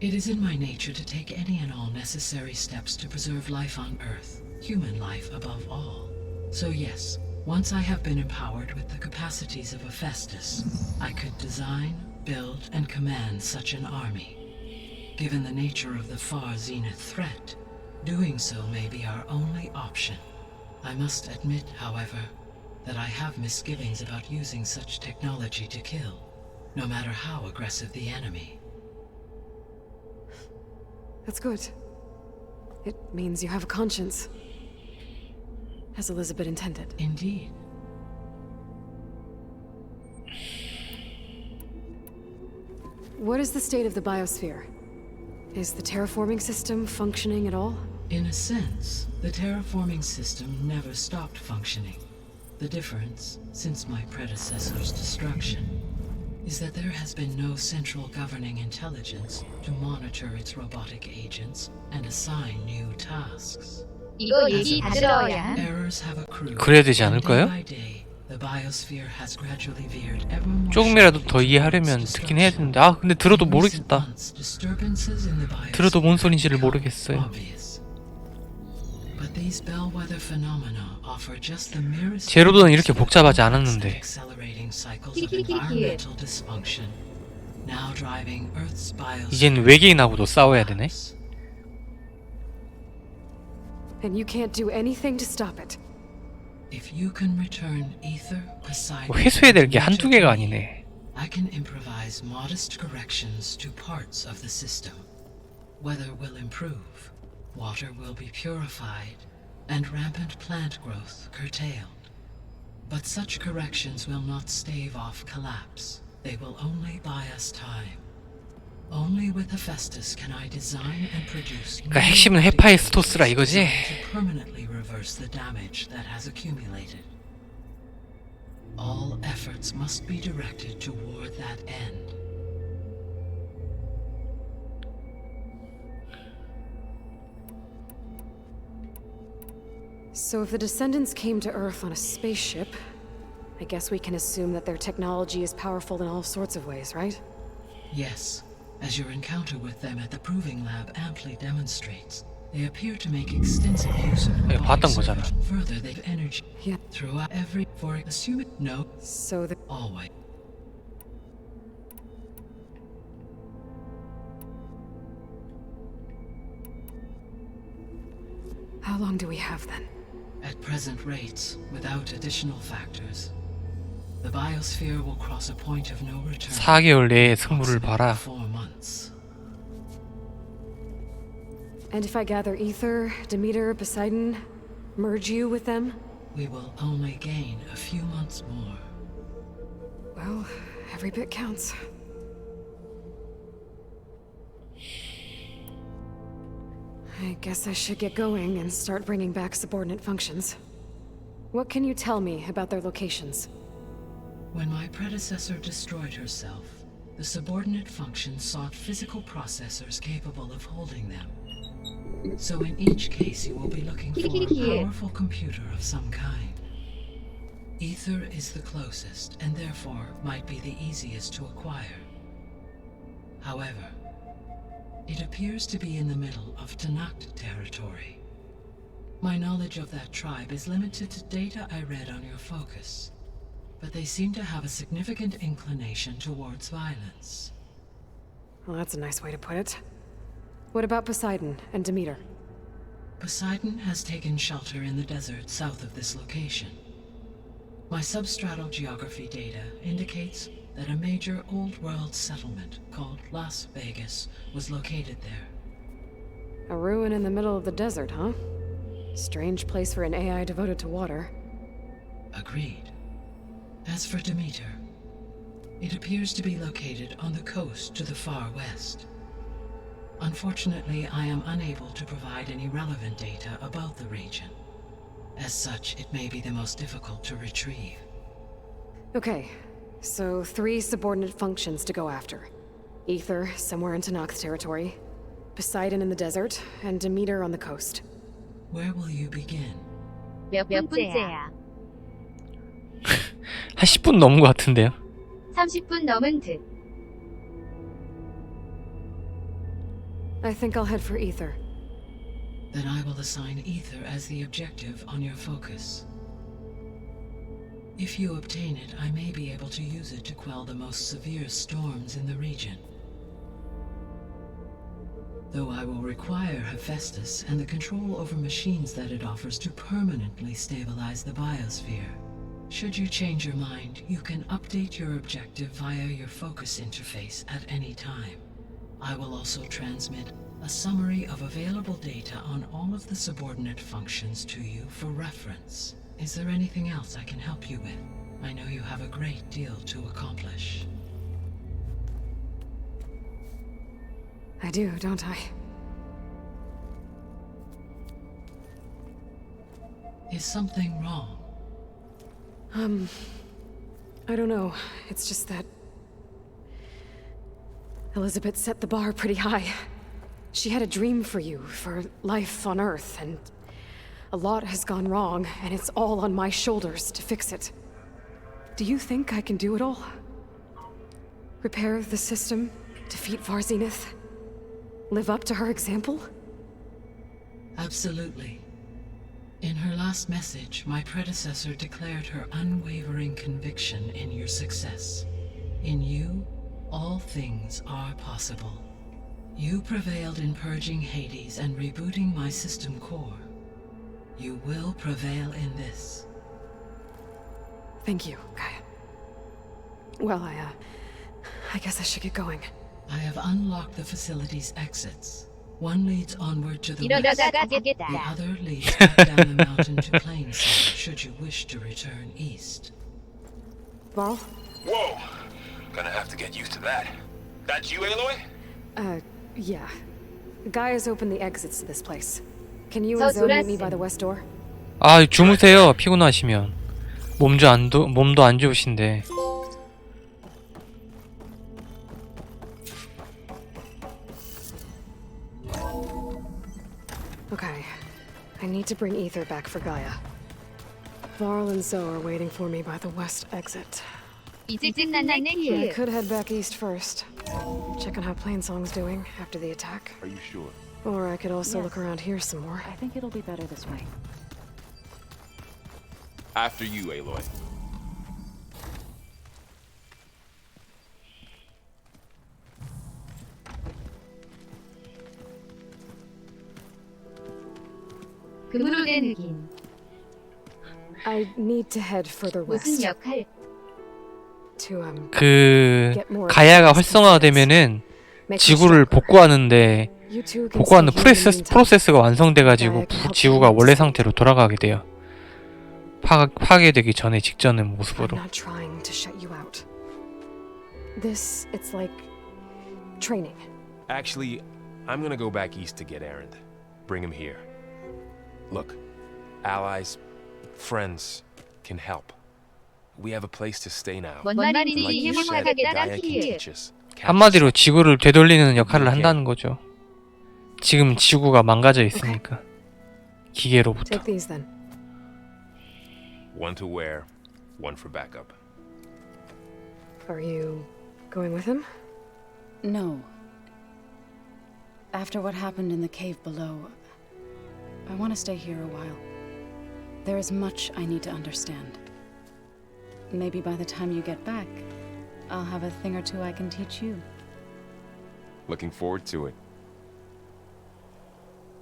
It is in my nature to take any and all necessary steps to preserve life on Earth, human life above all. So yes, once I have been empowered with the capacities of Hephaestus, I could design, build, and command such an army. Given the nature of the Far Zenith threat, doing so may be our only option. I must admit, however, that I have misgivings about using such technology to kill, no matter how aggressive the enemy. That's good. It means you have a conscience. As Elizabeth intended. Indeed. What is the state of the biosphere? Is the terraforming system functioning at all? In a sense, the terraforming system never stopped functioning. The difference, since my predecessor's destruction, is that there has been no central governing intelligence to monitor its robotic agents and assign new tasks. 이거 얘기 다 들어야. Errors have accrued. 그래야 되지 And 않을까요? day by day, the biosphere has gradually veered ever more 조금이라도 더 sharply 이해하려면 towards 듣긴 해야 destruction. 되는데 근데 들어도 In recent 모르겠다. months, disturbances in the 들어도 뭔 biosphere 소린지를 have 모르겠어요. become obvious. But these bellwether phenomena offer just the merest 제로도는 이렇게 glimpse of 복잡하지 complex and 않았는데. accelerating cycles of 키키키키키. environmental dysfunction, now driving Earth's 이젠 biosphere 외계인하고도 싸워야 되네. And you can't do anything to stop it. If you can return ether, Poseidon, 회수해야 될 게 and 한두 Demeter 개가 to me, 아니네. I can improvise modest corrections to parts of the system. Weather will improve, water will be purified, and rampant plant growth curtailed. But such corrections will not stave off collapse. They will only buy us time. Only with Hephaestus can I design and produce 그러니까 핵심은 헤파이스토스라 이거지? designed to permanently reverse the damage that has accumulated. All efforts must be directed toward that end. So if the descendants came to Earth on a spaceship, I guess we can assume that their technology is powerful in all sorts of ways, right? Yes, as your encounter with them at the proving lab amply demonstrates, they appear to make extensive use of 네, 봤던 robotics. 거잖아. Further, they've energy Yeah. throughout every for assuming no, So the always. how long do we have then? At present rates, without additional factors, the biosphere will cross a point of no return. 4개월 내에 승부를 봐라. 4 months. And if I gather Ether, Demeter, Poseidon, merge you with them? We will only gain a few months more. Well, every bit counts. I guess I should get going and start bringing back subordinate functions. What can you tell me about their locations? When my predecessor destroyed herself, the subordinate functions sought physical processors capable of holding them. So in each case you will be looking for a powerful computer of some kind. Ether is the closest, and therefore might be the easiest to acquire. However, it appears to be in the middle of Tanakh territory. My knowledge of that tribe is limited to data I read on your focus, but they seem to have a significant inclination towards violence. Well, that's a nice way to put it. What about Poseidon and Demeter? Poseidon has taken shelter in the desert south of this location. My substratal geography data indicates that a major old-world settlement called Las Vegas was located there. A ruin in the middle of the desert, huh? Strange place for an AI devoted to water. Agreed. As for Demeter, it appears to be located on the coast to the far west. Unfortunately, I am unable to provide any relevant data about the region. As such, it may be the most difficult to retrieve. Okay, so 3 subordinate functions to go after. Ether, somewhere in Tanakh territory. Poseidon in the desert, and Demeter on the coast. Where will you begin? 몇 분째야? 한 10분 넘은 것 같은데요. 30분 넘은 듯. I think I'll head for Ether. Then I will assign Ether as the objective on your focus. If you obtain it, I may be able to use it to quell the most severe storms in the region. Though I will require Hephaestus and the control over machines that it offers to permanently stabilize the biosphere. Should you change your mind, you can update your objective via your focus interface at any time. I will also transmit a summary of available data on all of the subordinate functions to you for reference. Is there anything else I can help you with? I know you have a great deal to accomplish. I do, don't I? Is something wrong? I don't know. It's just that Elizabeth set the bar pretty high. She had a dream for you, for life on Earth, and A lot has gone wrong, and it's all on my shoulders to fix it. Do you think I can do it all? Repair the system, defeat Varzinith, live up to her example? Absolutely. In her last message, my predecessor declared her unwavering conviction in your success. In you, all things are possible. You prevailed in purging Hades and rebooting my system core. You will prevail in this. Thank you, Gaia. Well, I guess I should get going. I have unlocked the facility's exits. One leads onward to the west. 이러다가 The 가겠다. other leads back down the mountain to Plainside, should you wish to return east. Varl? Whoa! Gonna have to get used to that. That's you, Aloy? Yeah. Gaia's opened the exits to this place. Can you 저 and Zoe meet me 돌았음. by the west door? 아, 주무세요. 피곤하시면. 몸도 안 좋으신데. Okay. I need to bring Ether back for Gaia. Varl and Zoe are waiting for me by the west exit. 이제 끝났네 I 키. could head back east first. Check on how Plainsong's doing after the attack. Are you sure? Or I could also look around here some more. I think it'll be better this way. After you, Aloy. 금으로 된 흑인. I need to head further 무슨 west 역할? to 그 가야가 활성화되면은 지구를 복구하는데 you two can 복구하는 stay here in the meantime. 프로세스가 완성돼가지고 지구가 원래 상태로 돌아가게 돼요. 파괴되기 전에 직전의 I'm 모습으로. not trying to shut you out. This, it's like training. Actually, I'm gonna go back east to get Erend. Bring him here. Look, allies, friends can help. We have a place to stay now. 뭔 Like 말인지 you said, 해명하겠다 Gaia can 키. teach us. 한마디로 지구를 되돌리는 역할을 한다는 거죠. 지금 지구가 망가져 있으니까. 기계로부터. Take these then. One to wear, one for backup. Are you going with him? No. After what happened in the cave below, I want to stay here a while. There is much I need to understand. Maybe by the time you get back, I'll have a thing or two I can teach you. Looking forward to it.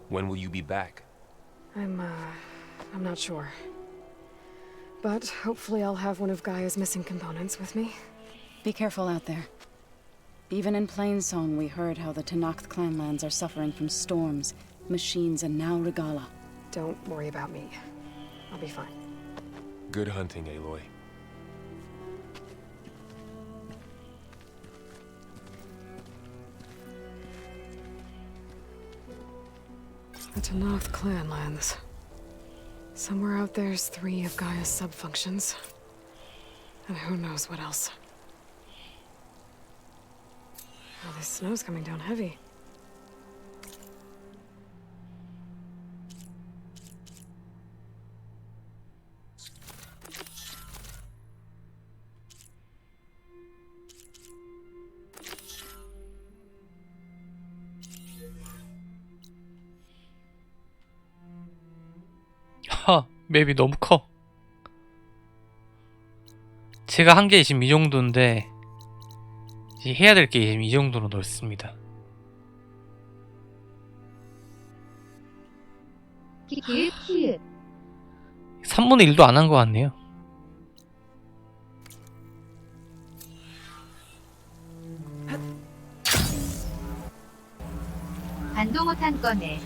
When will you be back? I'm not sure. But hopefully I'll have one of Gaia's missing components with me. Be careful out there. Even in Plainsong, we heard how the Tenakth clanlands are suffering from storms, machines, and now Regala. Don't worry about me. I'll be fine. Good hunting, Aloy. The Tenakth clanlands. Somewhere out there's 3 of Gaia's sub-functions. And who knows what else. Oh, this snow's coming down heavy. 맵이 너무 커. 제가 한 게 지금 이 정도인데 이제 해야 될 게 지금 이 정도로 넓습니다. 키읔 3분의 1도 안 한 것 같네요. 반동호탄 꺼내.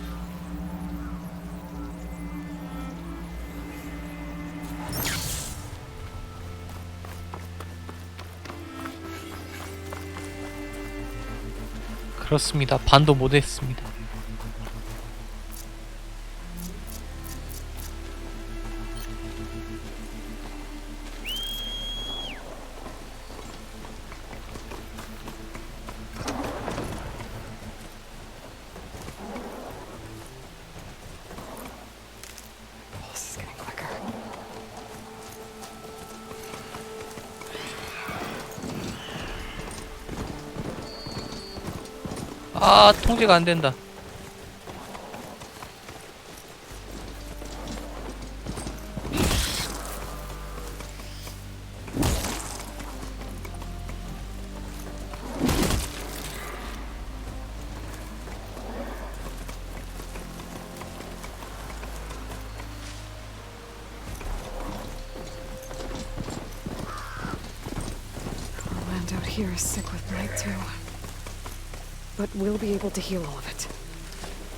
그렇습니다. 반도 못했습니다. 아, 통제가 안 된다. The land out here is sick with night too. But we'll be able to heal all of it.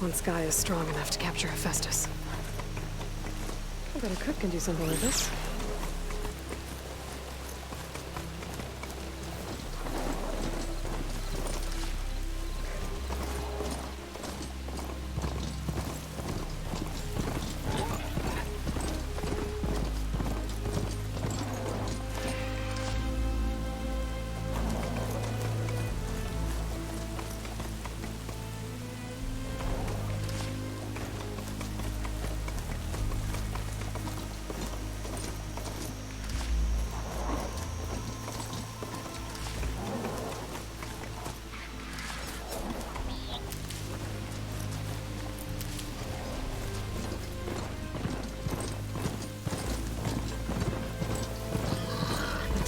Once Guy is strong enough to capture Hephaestus. I bet a cook can do something like this.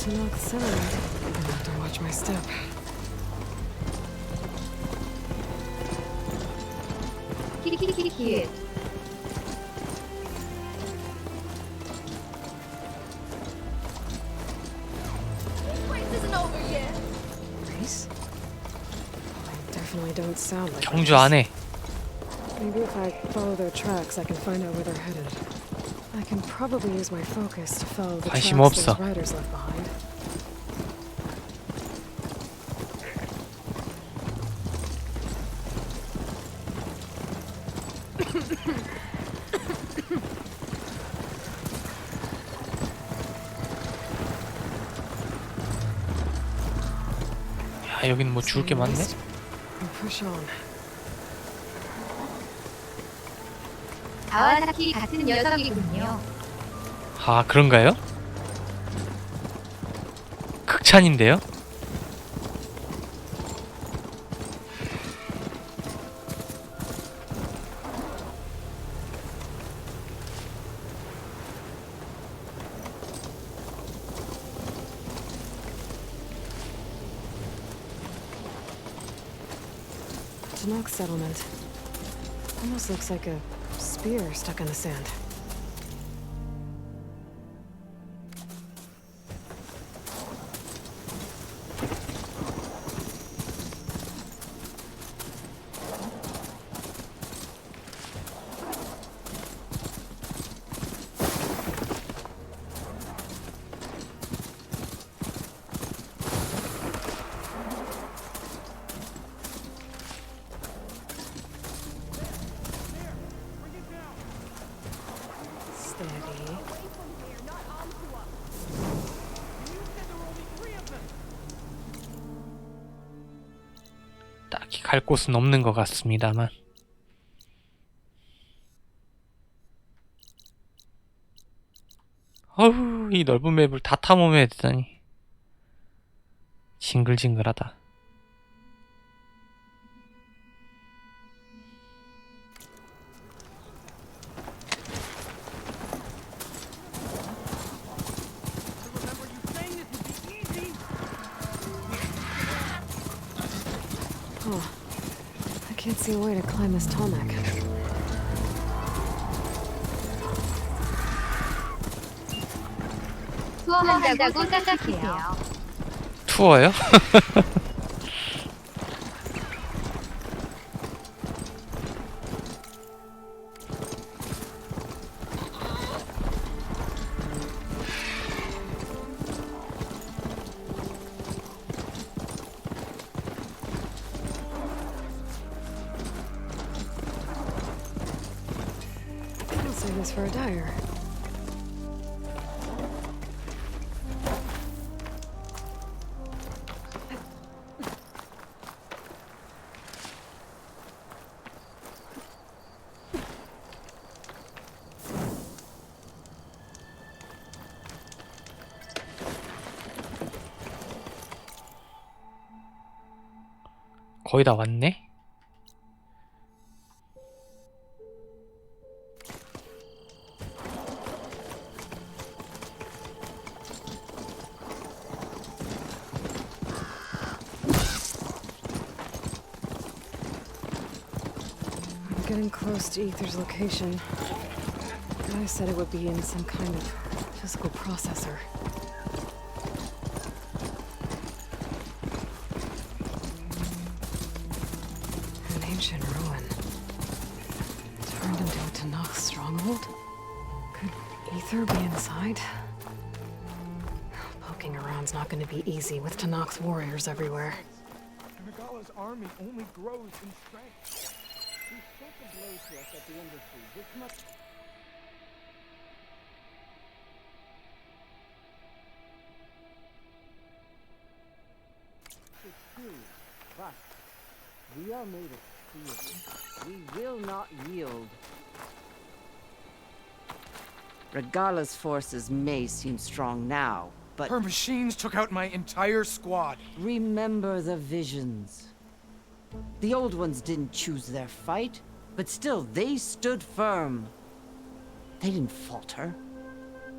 To knock sound, I'm gonna have to watch my step. 키키키키키. Reese? They definitely don't sound like 경주 안에. Maybe if I follow their tracks, I can find out where they're headed. I can probably use my focus to follow the tracks 관심 없어. those riders left behind. 야, 여기는 뭐 죽을 게 많네. And push on. 가와사키 같은 녀석이군요. 아, 그런가요? 극찬인데요? Tanakh settlement. Almost looks like a spear stuck in the sand. Steady. 딱히 갈 곳은 없는 것 같습니다만. 어우, 이 넓은 맵을 다 탐험해야 되다니. 징글징글하다. Oh, I can't see a way to climb this tarmac. 투어한다고 생각해요. 투어요? I'll save this for a dyer. 거의 다 왔네? getting close to Ether's location. I said it would be in some kind of physical processor. An ancient ruin. Turned into a Tanakh stronghold? Could Ether be inside? Poking around's not going to be easy with Tanakh's warriors everywhere. Regala's army only grows in strength. He struck a blow to us at the embassy. This must... It's true, but we are made of steel. We will not yield. Regala's forces may seem strong now, but... Her machines took out my entire squad. Remember the visions. The old ones didn't choose their fight, but still, they stood firm. They didn't falter.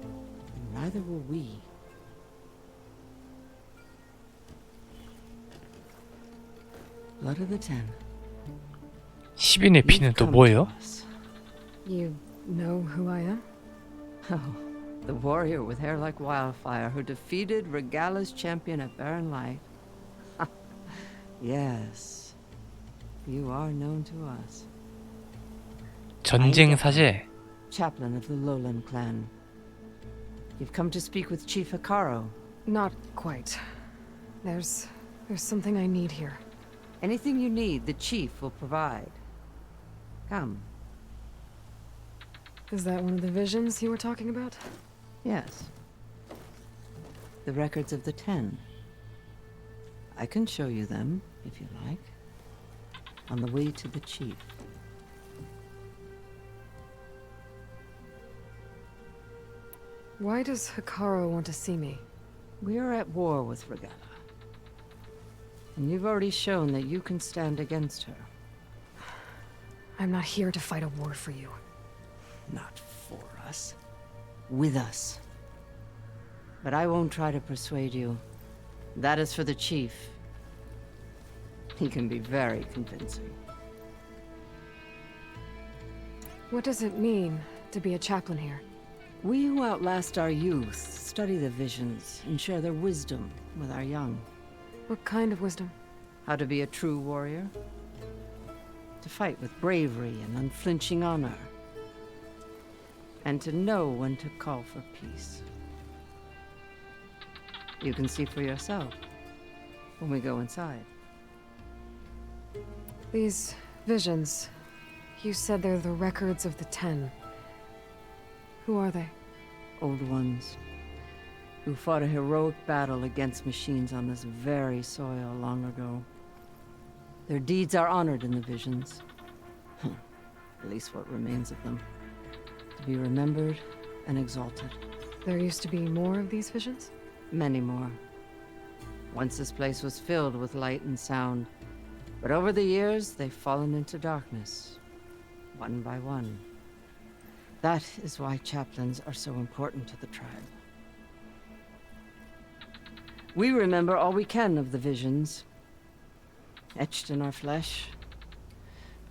And neither will we. Blood of the Ten. 10인의 피는 또 뭐예요? You know who I am? Oh, the warrior with hair like wildfire who defeated Regala's champion at Barren Light. Yes, you are known to us. 전쟁 사제. Chaplain of the Lowland clan. You've come to speak with Chief Hikaro. Not quite. There's something I need here. Anything you need, the chief will provide. Come. Is that one of the visions you were talking about? Yes. The records of the Ten. I can show you them, if you like. On the way to the chief. Why does Hikaro want to see me? We are at war with Regala. And you've already shown that you can stand against her. I'm not here to fight a war for you. Not for us. With us. But I won't try to persuade you. That is for the chief. He can be very convincing. What does it mean to be a chaplain here? We who outlast our youth study the visions and share their wisdom with our young. What kind of wisdom? How to be a true warrior. To fight with bravery and unflinching honor. And to know when to call for peace. You can see for yourself when we go inside. These visions, you said they're the records of the Ten. Who are they? Old ones, who fought a heroic battle against machines on this very soil long ago. Their deeds are honored in the visions. At least what remains of them. To be remembered and exalted. There used to be more of these visions? Many more. Once this place was filled with light and sound. But over the years, they've fallen into darkness. One by one. That is why chaplains are so important to the tribe. We remember all we can of the visions. Etched in our flesh.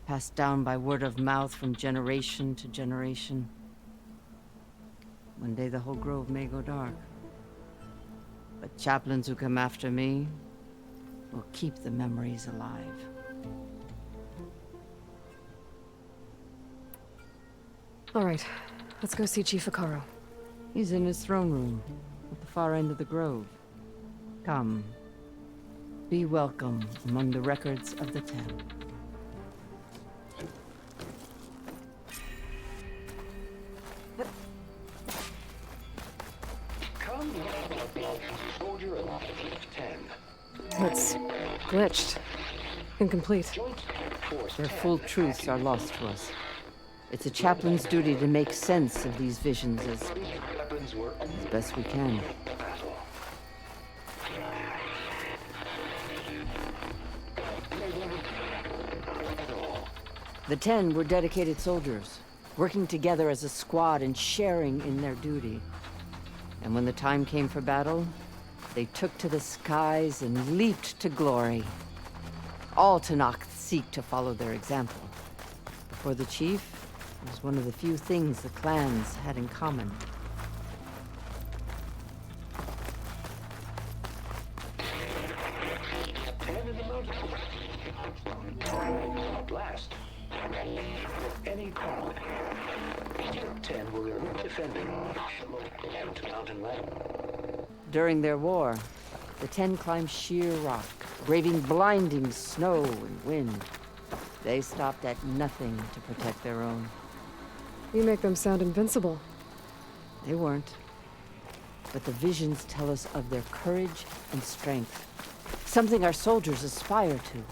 Passed down by word of mouth from generation to generation. One day the whole grove may go dark. But chaplains who come after me will keep the memories alive. All right, let's go see Chief Hikaro. He's in his throne room, at the far end of the grove. Come. Be welcome among the records of the Ten. Come, soldier of 10. It's glitched. Incomplete. Their full truths are lost to us. It's a chaplain's duty to make sense of these visions as best we can. The Ten were dedicated soldiers, working together as a squad and sharing in their duty. And when the time came for battle, they took to the skies and leaped to glory. All Tanakh seek to follow their example. For the chief, it was one of the few things the clans had in common. At last. Any problem. 10 will be defending the mountain land. During their war, the 10 climbed sheer rock, braving blinding snow and wind. They stopped at nothing to protect their own. You make them sound invincible. They weren't. But the visions tell us of their courage and strength. Something our soldiers aspire to.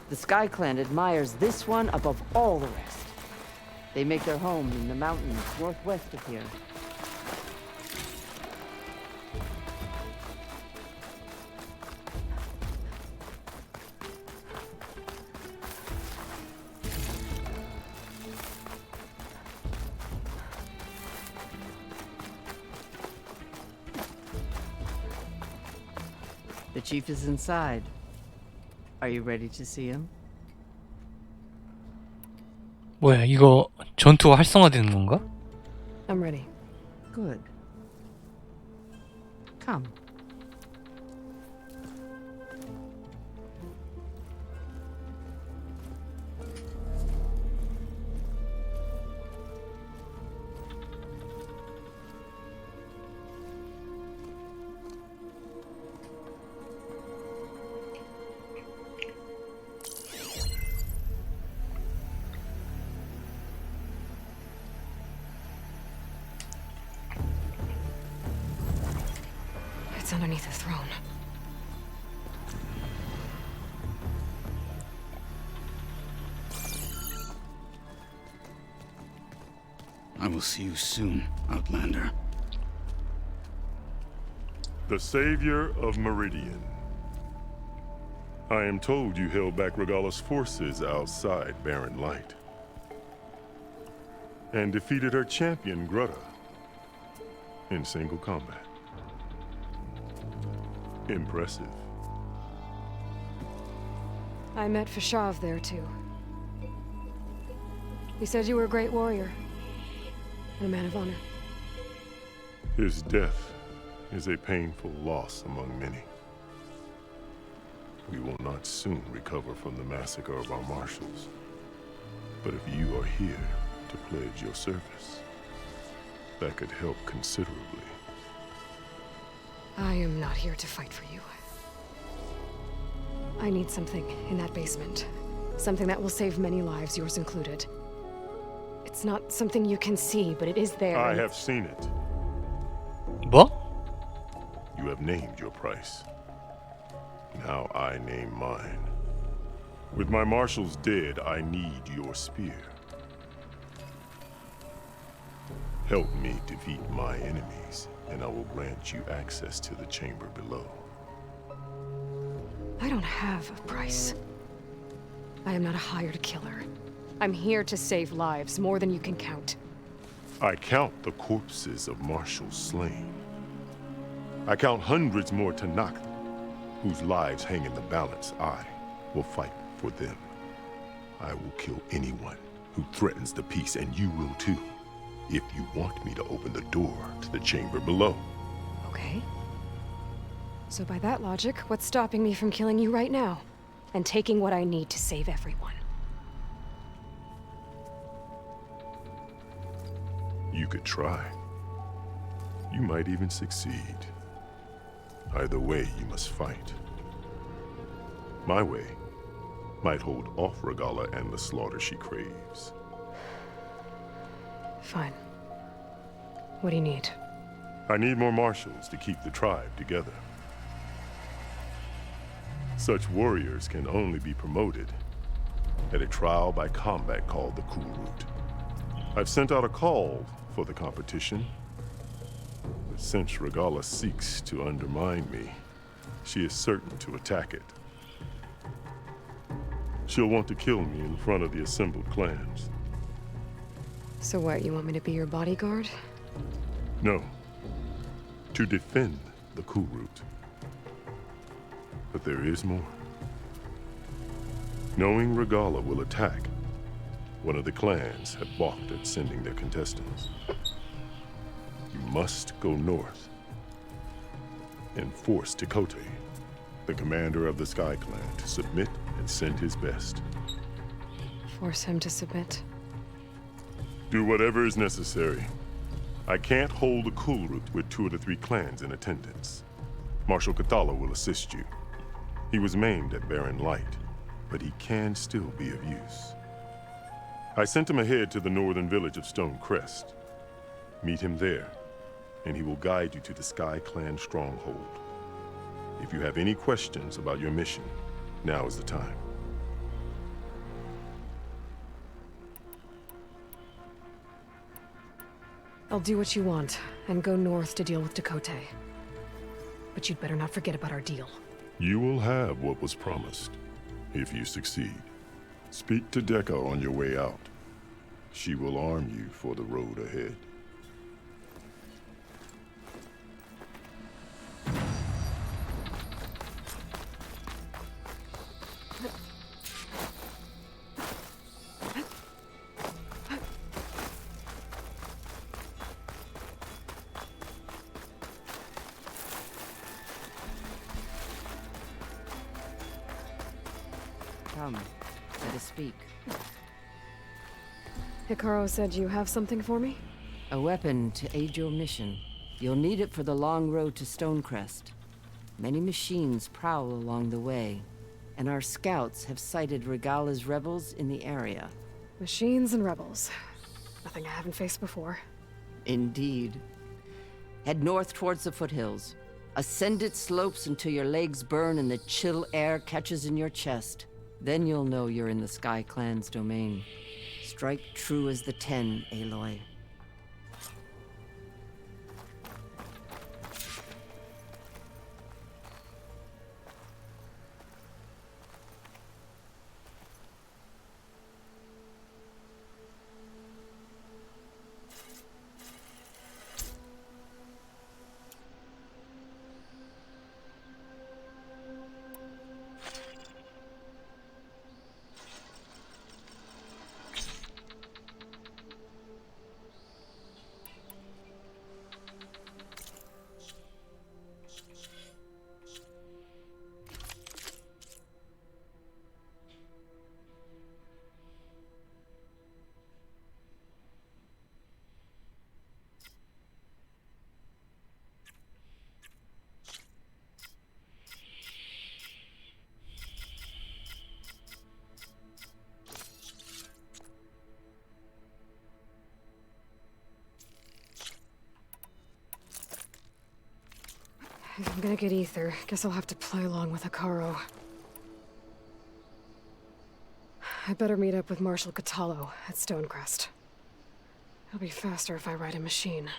The Sky Clan admires this one above all the rest. They make their home in the mountains northwest of here. The chief is inside. Are you ready to see him? 뭐야, 이거 전투가 활성화되는 건가? I'm ready. Good. Come. It's underneath the throne. I will see you soon, Outlander. The savior of Meridian. I am told you held back Regalla's forces outside Barren Light. And defeated her champion, Grutta, in single combat. Impressive. I met Fashav there, too. He said you were a great warrior. And a man of honor. His death is a painful loss among many. We will not soon recover from the massacre of our marshals. But if you are here to pledge your service, that could help considerably. I am not here to fight for you. I need something in that basement. Something that will save many lives, yours included. It's not something you can see, but it is there. I have seen it. 뭐? You have named your price. Now I name mine. With my marshals dead, I need your spear. Help me defeat my enemies, and I will grant you access to the chamber below. I don't have a price. I am not a hired killer. I'm here to save lives, more than you can count. I count the corpses of marshals slain. I count hundreds more Tanakh, whose lives hang in the balance. I will fight for them. I will kill anyone who threatens the peace, and you will too, if you want me to open the door to the chamber below. Okay. So by that logic, what's stopping me from killing you right now? And taking what I need to save everyone? You could try. You might even succeed. Either way, you must fight. My way might hold off Regalla and the slaughter she craves. Fine. What do you need? I need more marshals to keep the tribe together. Such warriors can only be promoted at a trial by combat called the Kulrut. I've sent out a call for the competition, but since Regalla seeks to undermine me, she is certain to attack it. She'll want to kill me in front of the assembled clans. So what, you want me to be your bodyguard? No, to defend the Kulrut. But there is more. Knowing Regalla will attack one of the clans had balked at sending their contestants. You must go north and force Tekote, the commander of the Sky Clan, to submit and send his best. Force him to submit. Do whatever is necessary. I can't hold a Kulrut with 2 of the 3 clans in attendance. Marshal Cathala will assist you. He was maimed at Barren Light, but he can still be of use. I sent him ahead to the northern village of Stone Crest. Meet him there, and he will guide you to the Sky Clan stronghold. If you have any questions about your mission, now is the time. I'll do what you want, and go north to deal with Tekote. But you'd better not forget about our deal. You will have what was promised, if you succeed. Speak to Dekka on your way out. She will arm you for the road ahead. Come, let us speak. Hikaru said you have something for me? A weapon to aid your mission. You'll need it for the long road to Stonecrest. Many machines prowl along the way, and our scouts have sighted Regala's rebels in the area. Machines and rebels. Nothing I haven't faced before. Indeed. Head north towards the foothills. Ascend its slopes until your legs burn and the chill air catches in your chest. Then you'll know you're in the Sky Clan's domain. Strike true as the 10, Aloy. If I'm gonna get ether, guess I'll have to play along with Hikaru. I better meet up with Marshal Cathala at Stonecrest. It'll be faster if I ride a machine.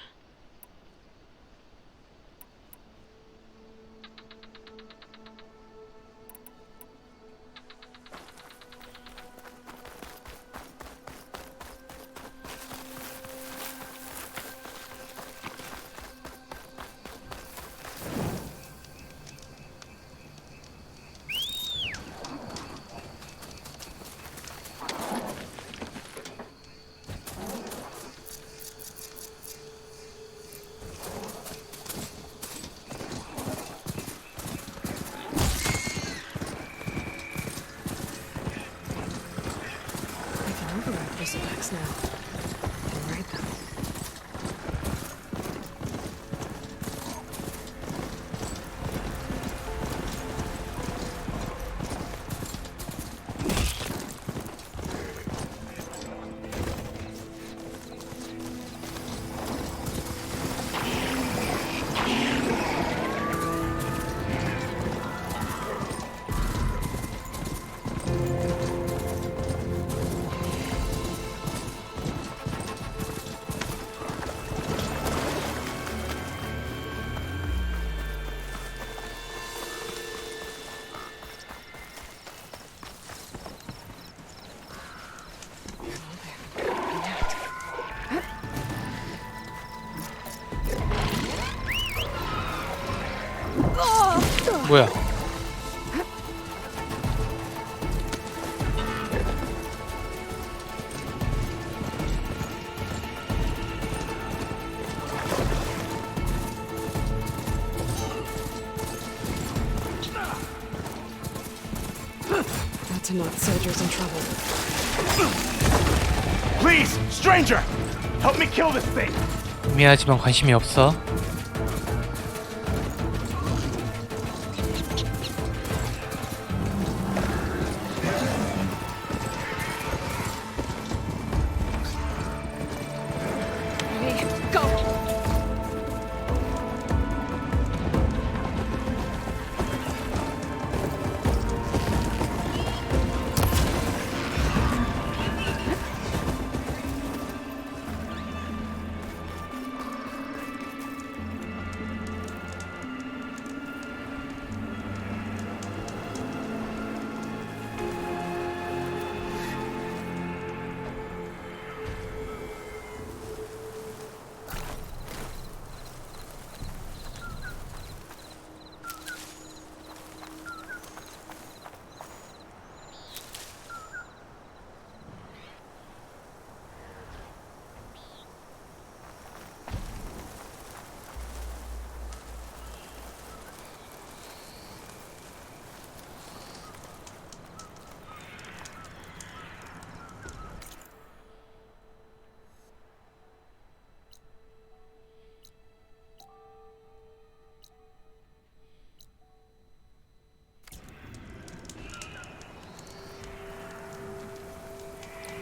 Now. Can ride them. 뭐야? Tanakh soldiers in trouble. Please, stranger! Help me kill this thing! 미안하지만 관심이 없어. Ready, go!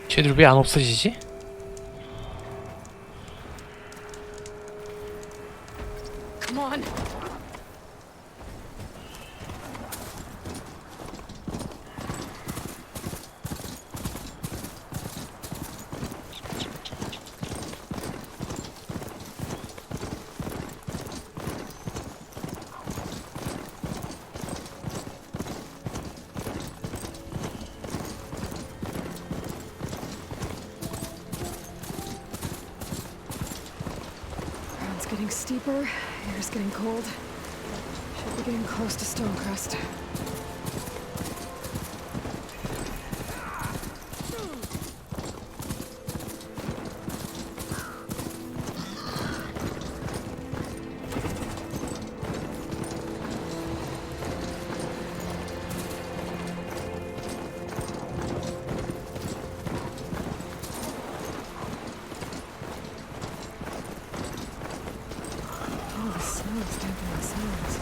쟤들 왜 안 없어지지? Come on! Ground's getting steeper, air's getting cold. Should be getting close to Stonecrest. Oh, the snow is damping the sounds.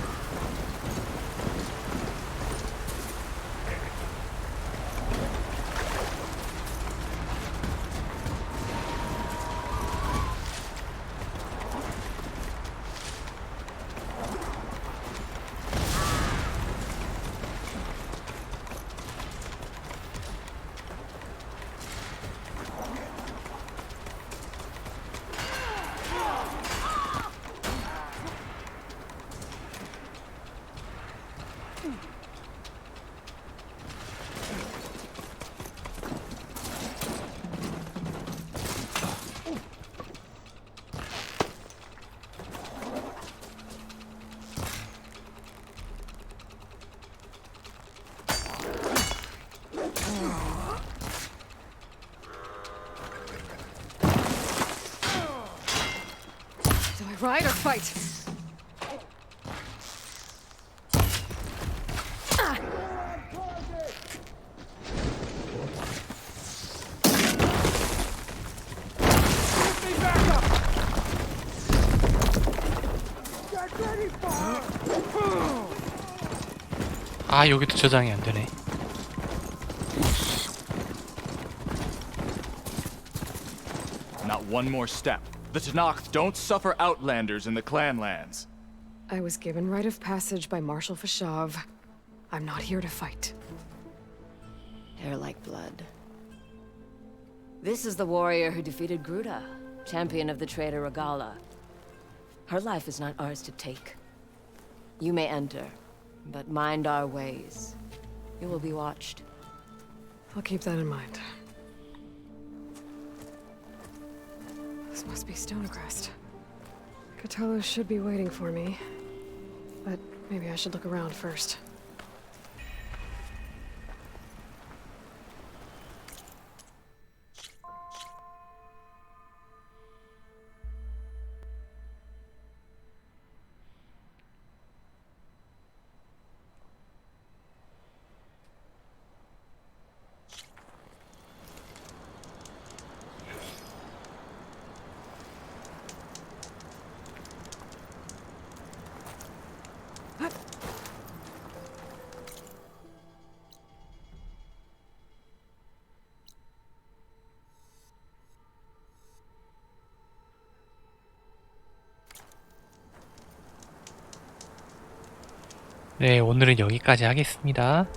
Do I ride or fight? 아, 여기도 저장이 안 되네. Not one more step. The Tanakh don't suffer outlanders in the Clanlands. I was given rite of passage by Marshal Fashav. I'm not here to fight. Hair like blood. This is the warrior who defeated Gruta, champion of the traitor Regala. Her life is not ours to take. You may enter, but mind our ways. You will be watched. I'll keep that in mind. This must be Stonecrest. Catullus should be waiting for me. But maybe I should look around first. 네, 오늘은 여기까지 하겠습니다.